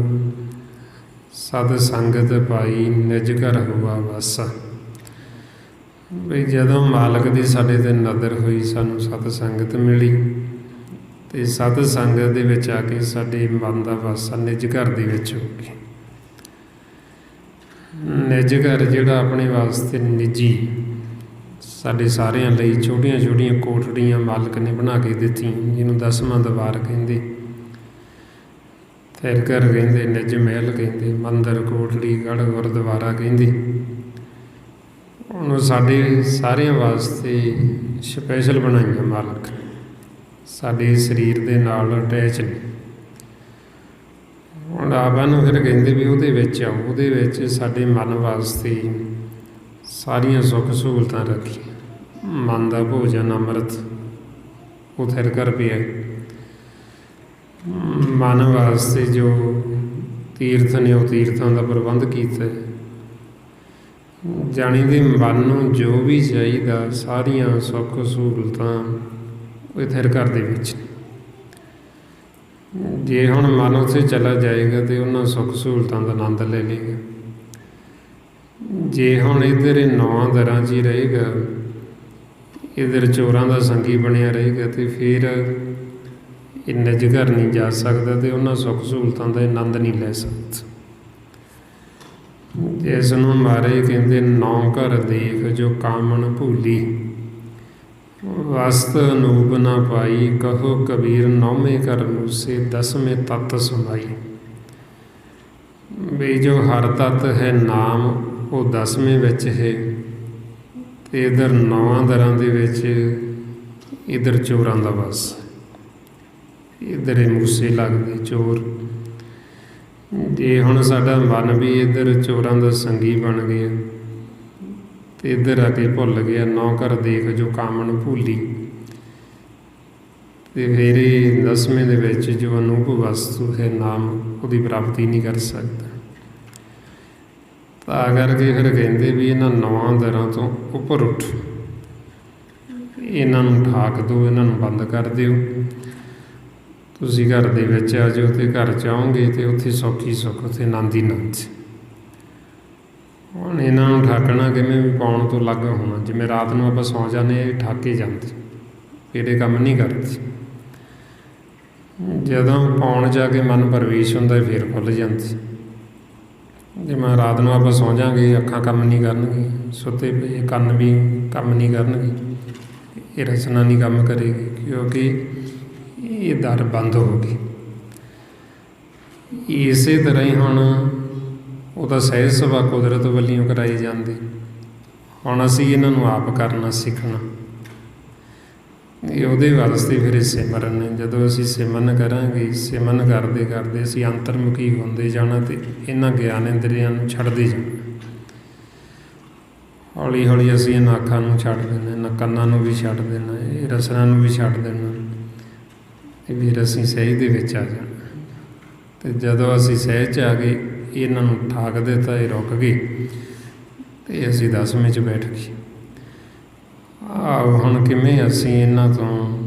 [SPEAKER 1] ਸਤ ਸੰਗਤ ਪਾਈ, ਨਿੱਜ ਘਰ ਹੋਆ ਵਾਸਾ। ਵੀ ਜਦੋਂ ਮਾਲਕ ਦੀ ਸਾਡੇ 'ਤੇ ਨਜ਼ਰ ਹੋਈ, ਸਾਨੂੰ ਸਤ ਸੰਗਤ ਮਿਲੀ, ਅਤੇ ਸਤ ਸੰਗਤ ਦੇ ਵਿੱਚ ਆ ਕੇ ਸਾਡੇ ਮਨ ਦਾ ਵਾਸਾ ਨਿੱਜ ਘਰ ਦੇ ਵਿੱਚ ਹੋ ਗਿਆ। ਨਿੱਜ ਘਰ ਜਿਹੜਾ ਆਪਣੇ ਵਾਸਤੇ ਨਿੱਜੀ, ਸਾਡੇ ਸਾਰਿਆਂ ਲਈ ਛੋਟੀਆਂ ਛੋਟੀਆਂ ਕੋਠੜੀਆਂ ਮਾਲਕ ਨੇ ਬਣਾ ਕੇ ਦਿੱਤੀਆਂ, ਜਿਹਨੂੰ 10ਵਾਂ ਦੀਵਾਰ ਕਹਿੰਦੇ, ਫਿਰ ਘਰ ਕਹਿੰਦੇ, ਨਿੱਜ ਮਹਿਲ ਕਹਿੰਦੇ, ਮੰਦਰ, ਕੋਠੜੀ, ਗੜ੍ਹ, ਗੁਰਦੁਆਰਾ ਕਹਿੰਦੇ। ਉਹਨੂੰ ਸਾਡੇ ਸਾਰਿਆਂ ਵਾਸਤੇ ਸਪੈਸ਼ਲ ਬਣਾਈਆਂ ਮਾਲਕ, ਸਾਡੇ ਸਰੀਰ ਦੇ ਨਾਲ ਅਟੈਚ ਨੇ। ਹੁਣ ਆਪਾਂ ਨੂੰ ਫਿਰ ਕਹਿੰਦੇ ਵੀ ਉਹਦੇ ਵਿੱਚ ਆਓ, ਉਹਦੇ ਵਿੱਚ ਸਾਡੇ ਮਨ ਵਾਸਤੇ ਸਾਰੀਆਂ ਸੁੱਖ ਸਹੂਲਤਾਂ ਰੱਖੀਆਂ। ਮਨ ਦਾ ਭੋਜਨ ਅੰਮ੍ਰਿਤ ਉਹ ਫਿਰ ਕਰ ਪਿਆ। ਮਨ ਵਾਸਤੇ ਜੋ ਤੀਰਥ ਨੇ, ਉਹ ਤੀਰਥਾਂ ਦਾ ਪ੍ਰਬੰਧ ਕੀਤਾ। ਜਾਣੀ ਦੇ ਮਨ ਨੂੰ ਜੋ ਵੀ ਚਾਹੀਦਾ, ਸਾਰੀਆਂ ਸੁੱਖ ਸਹੂਲਤਾਂ ਉਹ ਫਿਰ ਘਰ ਦੇ ਵਿੱਚ। ਜੇ ਹੁਣ ਮਨ ਉੱਥੇ ਚਲਾ ਜਾਏਗਾ ਤੇ ਉਹਨਾਂ ਸੁੱਖ ਸਹੂਲਤਾਂ ਦਾ ਆਨੰਦ ਲੈ ਲਏਗਾ। ਜੇ ਹੁਣ ਇੱਧਰ ਇਹ 9 ਦਰਾਂ 'ਚ ਹੀ ਰਹੇਗਾ, ਇੱਧਰ ਚੋਰਾਂ ਦਾ ਸੰਗੀ ਬਣਿਆ ਰਹੇਗਾ, ਤੇ ਫਿਰ ਇਹ ਨਿੱਜ ਘਰ ਨਹੀਂ ਜਾ ਸਕਦਾ ਤੇ ਉਹਨਾਂ ਸੁੱਖ ਸਹੂਲਤਾਂ ਦਾ ਆਨੰਦ ਨਹੀਂ ਲੈ ਸਕਦਾ। ਜਿਸ ਨੂੰ ਮਹਾਰਾਜ ਕਹਿੰਦੇ 9 ਘਰ ਦੇਖ ਜੋ ਕਾਮਣ ਭੂਲੀ, ਵਸਤ ਅਨੂਪ ਨਾ ਪਾਈ, ਕਹੋ ਕਬੀਰ 9ਵੇਂ ਘਰ ਮੂਸੇ 10ਵੇਂ ਤੱਤ ਸਮਾਈ। ਵੀ ਜੋ ਹਰ ਤੱਤ ਹੈ ਨਾਮ, ਉਹ 10ਵੇਂ ਵਿੱਚ ਹੈ, ਤੇ ਇੱਧਰ 9 ਦਰਾਂ ਦੇ ਵਿੱਚ ਇੱਧਰ ਚੋਰਾਂ ਦਾ ਵਸ, ਇੱਧਰ ਇਹ ਮੂਸੇ ਲੱਗਦੇ ਚੋਰ। ਜੇ ਹੁਣ ਸਾਡਾ ਮਨ ਵੀ ਇੱਧਰ ਚੋਰਾਂ ਦਾ ਸੰਗੀ ਬਣ ਗਿਆ ਤੇ ਇੱਧਰ ਆ ਕੇ ਭੁੱਲ ਗਿਆ 9 ਘਰ ਦੇਖ ਜੋ ਕਾਮਣ ਭੂਲੀ, ਤੇ ਫਿਰ ਇਹ 10ਵੇਂ ਦੇ ਵਿੱਚ ਜੋ ਅਨੂਪ ਵਸਤੂ ਹੈ ਨਾਮ, ਉਹਦੀ ਪ੍ਰਾਪਤੀ ਨਹੀਂ ਕਰ ਸਕਦਾ। ਤਾਂ ਕਰਕੇ ਫਿਰ ਕਹਿੰਦੇ ਵੀ ਇਹਨਾਂ 9 ਦਰਾਂ ਤੋਂ ਉੱਪਰ ਉੱਠ, ਇਹਨਾਂ ਨੂੰ ਠਾਕ ਦਿਓ, ਇਹਨਾਂ ਨੂੰ ਬੰਦ ਕਰ ਦਿਓ। ਤੁਸੀਂ ਘਰ ਦੇ ਵਿੱਚ ਆ ਜਾਓ, ਤੇ ਘਰ 'ਚ ਆਓਗੇ ਤੇ ਉੱਥੇ ਸੁੱਖ ਹੀ ਸੁੱਖ, ਉੱਥੇ ਆਨੰਦ ਹੀ ਆਨੰਦ। ਹੁਣ ਇਹਨਾਂ ਨੂੰ ਠਾਕਣਾ ਕਿਵੇਂ? ਵੀ ਪਾਉਣ ਤੋਂ ਅਲੱਗ ਹੋਣਾ। ਜਿਵੇਂ ਰਾਤ ਨੂੰ ਆਪਾਂ ਸੌਂ ਜਾਂਦੇ, ਇਹ ਠਾਕੇ ਜਾਂਦੇ, ਇਹਦੇ ਕੰਮ ਨਹੀਂ ਕਰਦੇ। ਜਦੋਂ ਪਾਉਣ ਜਾ ਕੇ ਮਨ ਪ੍ਰਵੇਸ਼ ਹੁੰਦਾ, ਫਿਰ ਖੁੱਲ੍ਹ ਜਾਂਦੇ। ਜਿਵੇਂ ਰਾਤ ਨੂੰ ਆਪਾਂ ਸੌਂ ਜਾਵਾਂਗੇ, ਅੱਖਾਂ ਕੰਮ ਨਹੀਂ ਕਰਨਗੇ, ਸੁੱਤੇ ਪਏ ਕੰਨ ਵੀ ਕੰਮ ਨਹੀਂ ਕਰਨਗੇ, ਇਹ ਰਚਨਾ ਨਹੀਂ ਕੰਮ ਕਰੇਗੀ, ਕਿਉਂਕਿ ਇਹ ਦਰ ਬੰਦ ਹੋ ਗਈ। ਇਸੇ ਤਰ੍ਹਾਂ ਹੀ ਹੁਣ ਉਹਦਾ ਸਹਿਜ ਸੁਭਾਅ ਕੁਦਰਤ ਵੱਲੋਂ ਕਰਾਈ ਜਾਂਦੀ। ਹੁਣ ਅਸੀਂ ਇਹਨਾਂ ਨੂੰ ਆਪ ਕਰਨਾ ਸਿੱਖਣਾ, ਇਹ ਉਹਦੇ ਵਾਸਤੇ ਫਿਰ ਇਹ ਸਿਮਰਨ ਨੇ। ਜਦੋਂ ਅਸੀਂ ਸਿਮਰਨ ਕਰਾਂਗੇ, ਸਿਮਰਨ ਕਰਦੇ ਕਰਦੇ ਅਸੀਂ ਅੰਤਰਮੁਖੀ ਹੁੰਦੇ ਜਾਣਾ, ਤੇ ਇਹਨਾਂ ਗਿਆਨ ਇੰਦਰੀਆਂ ਨੂੰ ਛੱਡਦੇ ਜਾਣਾ। ਹੌਲੀ ਹੌਲੀ ਅਸੀਂ ਇਹਨਾਂ ਅੱਖਾਂ ਨੂੰ ਛੱਡ ਦੇਣਾ, ਇਹਨਾਂ ਕੰਨਾਂ ਨੂੰ ਵੀ ਛੱਡ ਦੇਣਾ, ਇਹ ਰਸਨਾ ਨੂੰ ਵੀ ਛੱਡ ਦੇਣਾ, ਤੇ ਫਿਰ ਅਸੀਂ ਸਹਿਜ ਦੇ ਵਿੱਚ ਆ ਜਾਣਾ। ਤੇ ਜਦੋਂ ਅਸੀਂ ਸਹਿਜ 'ਚ ਆ ਗਏ, ਇਹਨਾਂ ਨੂੰ ਠਾਕ ਦਿੱਤਾ, ਇਹ ਰੁਕ ਗਏ ਤੇ ਅਸੀਂ 10ਵੇਂ 'ਚ ਬੈਠ ਗਏ। ਆਓ ਹੁਣ ਕਿਵੇਂ ਅਸੀਂ ਇਹਨਾਂ ਤੋਂ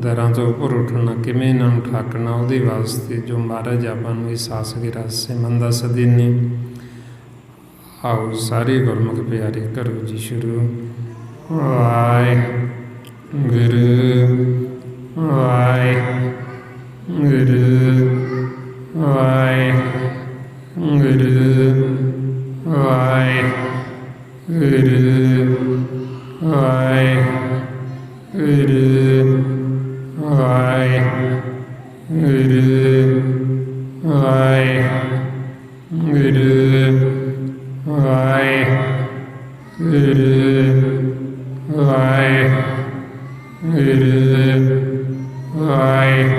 [SPEAKER 1] ਦਰਾਂ ਤੋਂ ਉੱਪਰ ਉੱਠਣਾ, ਕਿਵੇਂ ਇਹਨਾਂ ਨੂੰ ਠਾਕਣਾ, ਉਹਦੇ ਵਾਸਤੇ ਜੋ ਮਹਾਰਾਜ ਆਪਾਂ ਨੂੰ ਇਹ ਸਾਸ ਕੇ ਰਸ ਸਿਮਰਨ ਦੱਸਦੇ ਨੇ। ਆਓ ਸਾਰੇ ਗੁਰਮੁਖ ਪਿਆਰੇ ਕਰੋ ਜੀ ਸ਼ੁਰੂ। ਵਾਹਿਗੁਰੂ ਵਾਹਿਗੁਰੂ ਵਾਹਿਗੁਰੂ ਵਾਹਿਗੁਰੂ ਵਾਹਿਗੁਰੂ ਵਾਹਿਗੁਰੂ ਵਾਹਿਗੁਰੂ ਵਾਹਿਗੁਰੂ ਵਾਹਿਗੁਰੂ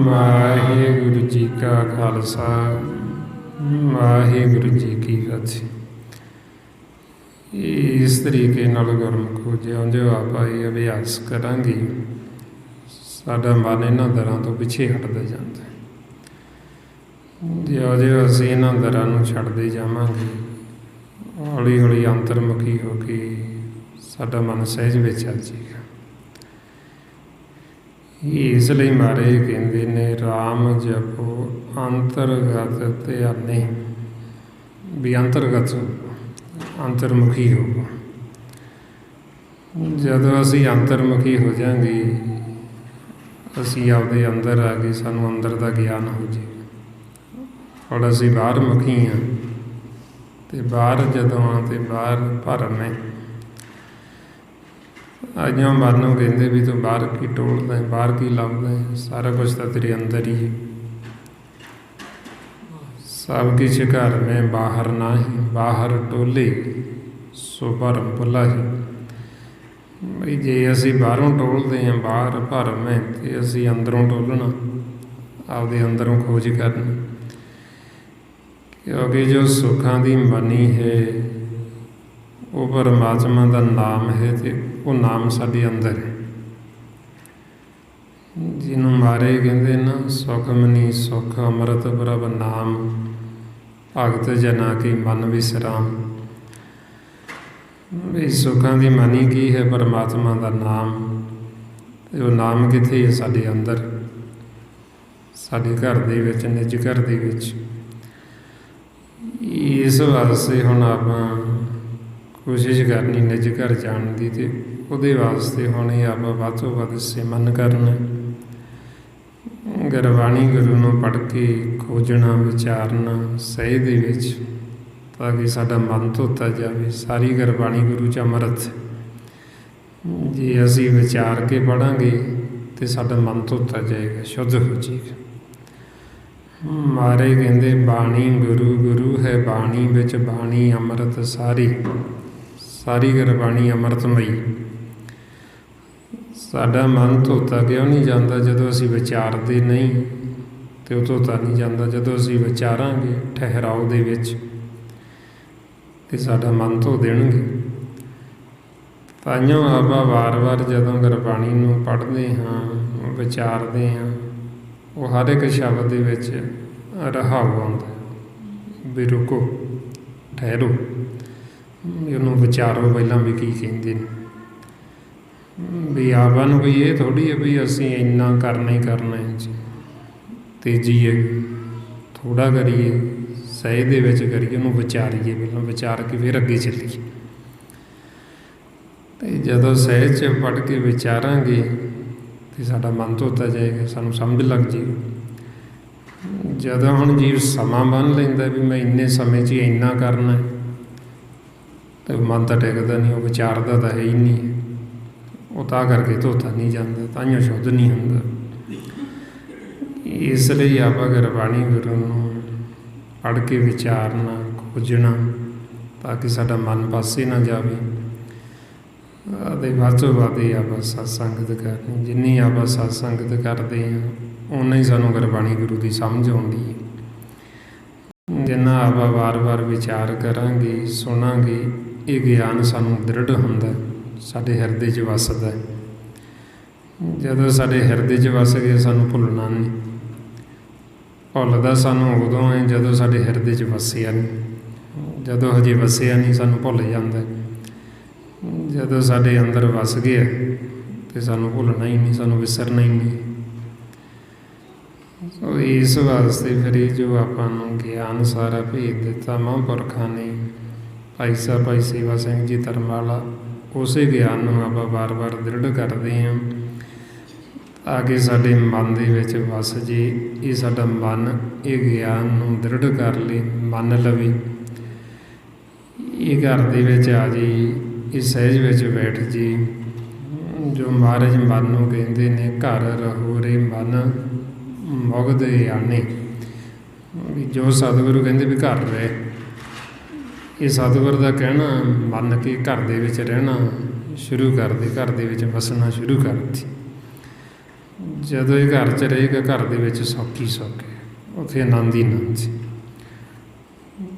[SPEAKER 1] ਵਾਹਿਗੁਰੂ ਜੀ ਕਾ ਖਾਲਸਾ, ਵਾਹਿਗੁਰੂ ਜੀ ਕੀ ਫਤਿਹ। ਇਸ ਤਰੀਕੇ ਨਾਲ ਗੁਰਮੁਖੋ ਜਿਉਂ-ਜਿਉਂ ਆਪਾਂ ਇਹ ਅਭਿਆਸ ਕਰਾਂਗੇ, ਸਾਡਾ ਮਨ ਇਹਨਾਂ ਦਰਾਂ ਤੋਂ ਪਿੱਛੇ ਹਟਦਾ ਜਾਂਦਾ। ਜਿਉਂ-ਜਿਉਂ ਅਸੀਂ ਇਹਨਾਂ ਦਰਾਂ ਨੂੰ ਛੱਡਦੇ ਜਾਵਾਂਗੇ, ਹੌਲੀ-ਹੌਲੀ ਅੰਤਰਮੁਖੀ ਹੋ ਕੇ ਸਾਡਾ ਮਨ ਸਹਿਜ ਵਿੱਚ ਆ ਜਾਏਗਾ। ਇਸ ਲਈ ਮਹਾਰਾਜ ਕਹਿੰਦੇ ਨੇ, ਰਾਮ ਜਪੋ ਅੰਤਰਗਤ ਧਿਆਨੇ, ਵੀ ਅੰਤਰਗਤ ਅੰਤਰਮੁਖੀ ਹੋ। ਜਦੋਂ ਅਸੀਂ ਅੰਤਰਮੁਖੀ ਹੋ ਜਾਵਾਂਗੇ, ਅਸੀਂ ਆਪਦੇ ਅੰਦਰ ਆ ਗਏ, ਸਾਨੂੰ ਅੰਦਰ ਦਾ ਗਿਆਨ ਹੋ ਜਾਏਗਾ। ਹੁਣ ਅਸੀਂ ਬਾਹਰ ਮੁਖੀ ਹਾਂ, ਅਤੇ ਬਾਹਰ ਜਦੋਂ ਆ ਅਤੇ ਬਾਹਰ ਭਰਮ ਹੈ। ਅਜਿਹਾ ਮਨ ਨੂੰ ਕਹਿੰਦੇ ਵੀ ਤੂੰ ਬਾਹਰ ਕੀ ਟੋਲਦਾ ਹੈ, ਬਾਹਰ ਕੀ ਲੱਭਦਾ ਹੈ, ਸਾਰਾ ਕੁਛ ਤਾਂ ਤੇਰੇ ਅੰਦਰ ਹੀ ਹੈ। ਸਭ ਕੁਛ ਘਰ ਮੈਂ ਬਾਹਰ ਨਾਹੀਂ, ਬਾਹਰ ਟੋਲੇ ਸੋ ਭਰਮ ਭੁਲਾਹੀ। ਬਈ ਜੇ ਅਸੀਂ ਬਾਹਰੋਂ ਟੋਲਦੇ ਹਾਂ, ਬਾਹਰ ਭਰਮ ਹੈ, ਅਤੇ ਅਸੀਂ ਅੰਦਰੋਂ ਟੋਲਣਾ, ਆਪਦੇ ਅੰਦਰੋਂ ਖੋਜ ਕਰਨੀ। ਕਿਉਂਕਿ ਜੋ ਸੁੱਖਾਂ ਦੀ ਮਨੀ ਹੈ ਉਹ ਪਰਮਾਤਮਾ ਦਾ ਨਾਮ ਹੈ ਅਤੇ ਉਹ ਨਾਮ ਸਾਡੇ ਅੰਦਰ ਹੈ। ਜਿਹਨੂੰ ਮਾਰੇ ਕਹਿੰਦੇ ਨਾ, ਸੁਖ ਮਨੀ ਸੁਖ ਅੰਮ੍ਰਿਤ ਪ੍ਰਭ ਨਾਮ, ਭਗਤ ਜਨਾ ਕੀ ਮਨ ਵਿਸਰਾਮ। ਵੀ ਸੁੱਖਾਂ ਦੀ ਮਾਨੀ ਕੀ ਹੈ? ਪਰਮਾਤਮਾ ਦਾ ਨਾਮ। ਅਤੇ ਉਹ ਨਾਮ ਕਿੱਥੇ ਹੈ? ਸਾਡੇ ਅੰਦਰ, ਸਾਡੇ ਘਰ ਦੇ ਵਿੱਚ, ਨਿੱਜ ਘਰ ਦੇ ਵਿੱਚ। ਇਸ ਵਾਸਤੇ ਹੁਣ ਆਪਾਂ ਕੋਸ਼ਿਸ਼ ਕਰਨੀ ਨਿੱਜ ਘਰ ਜਾਣ ਦੀ, ਅਤੇ ਉਹਦੇ ਵਾਸਤੇ ਹੁਣ ਇਹ ਆਪਾਂ ਵੱਧ ਤੋਂ ਵੱਧ ਸਿਮਰਨ ਕਰਨਾ, ਗੁਰਬਾਣੀ ਗੁਰੂ ਨੂੰ ਪੜ੍ਹ ਕੇ ਖੋਜਣਾ, ਵਿਚਾਰਨਾ ਸਹਿਜ ਦੇ ਵਿੱਚ, ਤਾਂ ਕਿ ਸਾਡਾ ਮਨ ਧੋਤਾ ਜਾਵੇ। ਸਾਰੀ ਗੁਰਬਾਣੀ ਗੁਰੂ 'ਚ ਅੰਮ੍ਰਿਤ। ਜੇ ਅਸੀਂ ਵਿਚਾਰ ਕੇ ਪੜ੍ਹਾਂਗੇ ਤਾਂ ਸਾਡਾ ਮਨ ਧੋਤਾ ਜਾਏਗਾ, ਸ਼ੁੱਧ ਹੋ ਜਾਏਗਾ। ਮਾਰੇ ਕਹਿੰਦੇ ਬਾਣੀ ਗੁਰੂ, ਗੁਰੂ ਹੈ ਬਾਣੀ ਵਿੱਚ, ਬਾਣੀ ਅੰਮ੍ਰਿਤ ਸਾਰੀ। ਸਾਰੀ ਗੁਰਬਾਣੀ ਅੰਮ੍ਰਿਤਮਈ। ਸਾਡਾ ਮਨ ਧੋਤਾ ਕਿਉਂ ਨਹੀਂ ਜਾਂਦਾ? ਜਦੋਂ ਅਸੀਂ ਵਿਚਾਰਦੇ ਨਹੀਂ ਅਤੇ ਉਹ ਧੋਤਾ ਨਹੀਂ ਜਾਂਦਾ। ਜਦੋਂ ਅਸੀਂ ਵਿਚਾਰਾਂਗੇ ਠਹਿਰਾਓ ਦੇ ਵਿੱਚ ਅਤੇ ਸਾਡਾ ਮਨ ਧੋ ਦੇਣਗੇ। ਤਾਂਹੀਓ ਆਪਾਂ ਵਾਰ-ਵਾਰ ਜਦੋਂ ਗੁਰਬਾਣੀ ਨੂੰ ਪੜ੍ਹਦੇ ਹਾਂ, ਵਿਚਾਰਦੇ ਹਾਂ, ਉਹ ਹਰ ਇੱਕ ਸ਼ਬਦ ਦੇ ਵਿੱਚ ਰਹਾਉ ਆਉਂਦਾ ਵੀ ਰੁਕੋ, ਠਹਿਰੋ, ਉਹਨੂੰ ਵਿਚਾਰੋ ਪਹਿਲਾਂ ਵੀ ਕੀ ਕਹਿੰਦੇ ਨੇ। ਵੀ ਆਪਾਂ ਨੂੰ ਕੋਈ ਇਹ ਥੋੜ੍ਹੀ ਹੈ ਵੀ ਅਸੀਂ ਇੰਨਾ ਕਰਨਾ ਹੀ ਕਰਨਾ ਹੈ ਜੀ, ਤੇਜ਼ੀ ਹੈ, ਥੋੜ੍ਹਾ ਕਰੀਏ, ਸਹਿਜ ਦੇ ਵਿੱਚ ਕਰੀਏ, ਉਹਨੂੰ ਵਿਚਾਰੀਏ, ਪਹਿਲਾਂ ਵਿਚਾਰ ਕੇ ਫਿਰ ਅੱਗੇ ਚੱਲੀਏ। ਅਤੇ ਜਦੋਂ ਸਹਿਜ 'ਚ ਪੜ੍ਹ ਕੇ ਵਿਚਾਰਾਂਗੇ ਅਤੇ ਸਾਡਾ ਮਨ ਧੋਤਾ ਜਾਏਗਾ, ਸਾਨੂੰ ਸਮਝ ਲੱਗ ਜਾਏਗੀ। ਜਦੋਂ ਹੁਣ ਜੀਵ ਸਮਾਂ ਬੰਨ੍ਹ ਲੈਂਦਾ ਵੀ ਮੈਂ ਇੰਨੇ ਸਮੇਂ 'ਚ ਹੀ ਇੰਨਾ ਕਰਨਾ, ਅਤੇ ਮਨ ਤਾਂ ਟਿਕਦਾ ਨਹੀਂ, ਉਹ ਵਿਚਾਰਦਾ ਤਾਂ ਹੈ ਹੀ ਨਹੀਂ। ਉਹ ਤਾਂ ਕਰਕੇ ਧੋਤਾ ਨਹੀਂ ਜਾਂਦਾ, ਤਾਂਹੀਓ ਸ਼ੁੱਧ ਨਹੀਂ ਹੁੰਦਾ। ਇਸ ਲਈ ਆਪਾਂ ਗੁਰਬਾਣੀ ਗੁਰੂ ਨੂੰ ਪੜ੍ਹ ਕੇ ਵਿਚਾਰਨਾ, ਖੋਜਣਾ, ਤਾਂ ਕਿ ਸਾਡਾ ਮਨ ਪਾਸੇ ਨਾ ਜਾਵੇ। ਅਤੇ ਵੱਧ ਤੋਂ ਵੱਧ ਆਪਾਂ ਸਤ ਸੰਗਤ ਕਰਨੀ। ਜਿੰਨੀ ਆਪਾਂ ਸਤ ਸੰਗਤ ਕਰਦੇ ਹਾਂ, ਓਨਾ ਹੀ ਸਾਨੂੰ ਗੁਰਬਾਣੀ ਗੁਰੂ ਦੀ ਸਮਝ ਆਉਂਦੀ ਹੈ। ਜਿੰਨਾ ਆਪਾਂ ਵਾਰ-ਵਾਰ ਵਿਚਾਰ ਕਰਾਂਗੇ, ਸੁਣਾਂਗੇ, ਇਹ ਗਿਆਨ ਸਾਨੂੰ ਦ੍ਰਿੜ ਹੁੰਦਾ, ਸਾਡੇ ਹਿਰਦੇ 'ਚ ਵੱਸਦਾ। ਜਦੋਂ ਸਾਡੇ ਹਿਰਦੇ 'ਚ ਵੱਸ ਗਿਆ, ਸਾਨੂੰ ਭੁੱਲਣਾ ਨਹੀਂ। ਭੁੱਲਦਾ ਸਾਨੂੰ ਉਦੋਂ ਹੈ ਜਦੋਂ ਸਾਡੇ ਹਿਰਦੇ 'ਚ ਵੱਸਿਆ ਨਹੀਂ। ਜਦੋਂ ਹਜੇ ਵੱਸਿਆ ਨਹੀਂ, ਸਾਨੂੰ ਭੁੱਲ ਜਾਂਦਾ। ਜਦੋਂ ਸਾਡੇ ਅੰਦਰ ਵੱਸ ਗਿਆ ਅਤੇ ਸਾਨੂੰ ਭੁੱਲਣਾ ਹੀ ਨਹੀਂ, ਸਾਨੂੰ ਵਿਸਰਨਾ ਹੀ ਨਹੀਂ। ਸੋ ਇਸ ਵਾਸਤੇ ਫਿਰ ਇਹ ਜੋ ਆਪਾਂ ਨੂੰ ਗਿਆਨ ਸਾਰਾ ਭੇਜ ਦਿੱਤਾ ਮਹਾਂਪੁਰਖਾਂ ਨੇ, ਭਾਈ ਸਾਹਿਬ ਭਾਈ ਸੇਵਾ ਸਿੰਘ ਜੀ ਧਰਮਵਾਲਾ, ਉਸੇ ਗਿਆਨ ਨੂੰ ਆਪਾਂ ਵਾਰ-ਵਾਰ ਦ੍ਰਿੜ ਕਰਦੇ ਹਾਂ ਤਾਂ ਕਿ ਸਾਡੇ ਮਨ ਦੇ ਵਿੱਚ ਵੱਸ ਜੇ। ਇਹ ਸਾਡਾ ਮਨ ਇਹ ਗਿਆਨ ਨੂੰ ਦ੍ਰਿੜ ਕਰ ਲਏ, ਮੰਨ ਲਵੇ, ਇਹ ਘਰ ਦੇ ਵਿੱਚ ਆ ਜੇ, ਇਹ ਸਹਿਜ ਵਿੱਚ ਬੈਠ ਜੇ। ਜੋ ਮਹਾਰਾਜ ਮਨ ਨੂੰ ਕਹਿੰਦੇ ਨੇ, ਘਰ ਰਹੋ ਰੇ ਮਨ ਮੁਗਧ ਆਣੇ। ਵੀ ਜੋ ਸਤਿਗੁਰੂ ਕਹਿੰਦੇ ਵੀ ਘਰ ਰਹੇ, ਇਹ ਸਤਿਗੁਰ ਦਾ ਕਹਿਣਾ ਮੰਨ ਕੇ ਘਰ ਦੇ ਵਿੱਚ ਰਹਿਣਾ ਸ਼ੁਰੂ ਕਰਦੇ, ਘਰ ਦੇ ਵਿੱਚ ਵਸਣਾ ਸ਼ੁਰੂ ਕਰਤੀ। ਜਦੋਂ ਇਹ ਘਰ 'ਚ ਰਹੇਗਾ, ਘਰ ਦੇ ਵਿੱਚ ਸੁੱਖ ਹੀ ਸੁੱਖ ਹੈ, ਉੱਥੇ ਆਨੰਦ ਹੀ ਆਨੰਦ ਸੀ।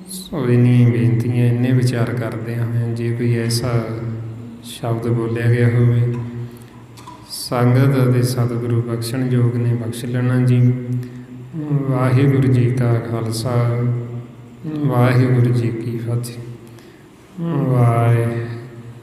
[SPEAKER 1] ਸੋ ਇੰਨੀਆਂ ਬੇਨਤੀਆਂ, ਇੰਨੇ ਵਿਚਾਰ ਕਰਦੇ ਹੋਏ ਜੇ ਕੋਈ ਐਸਾ ਸ਼ਬਦ ਬੋਲਿਆ ਗਿਆ ਹੋਵੇ, ਸੰਗਤ ਅਤੇ ਸਤਿਗੁਰੂ ਬਖਸ਼ਣ ਯੋਗ ਨੇ, ਬਖਸ਼ ਲੈਣਾ ਜੀ। ਵਾਹਿਗੁਰੂ ਜੀ ਕਾ ਖਾਲਸਾ, ਵਾਹਿਗੁਰੂ ਜੀ ਕੀ ਫਤਿਹ। ਵਾਹਿਗੁਰੂ।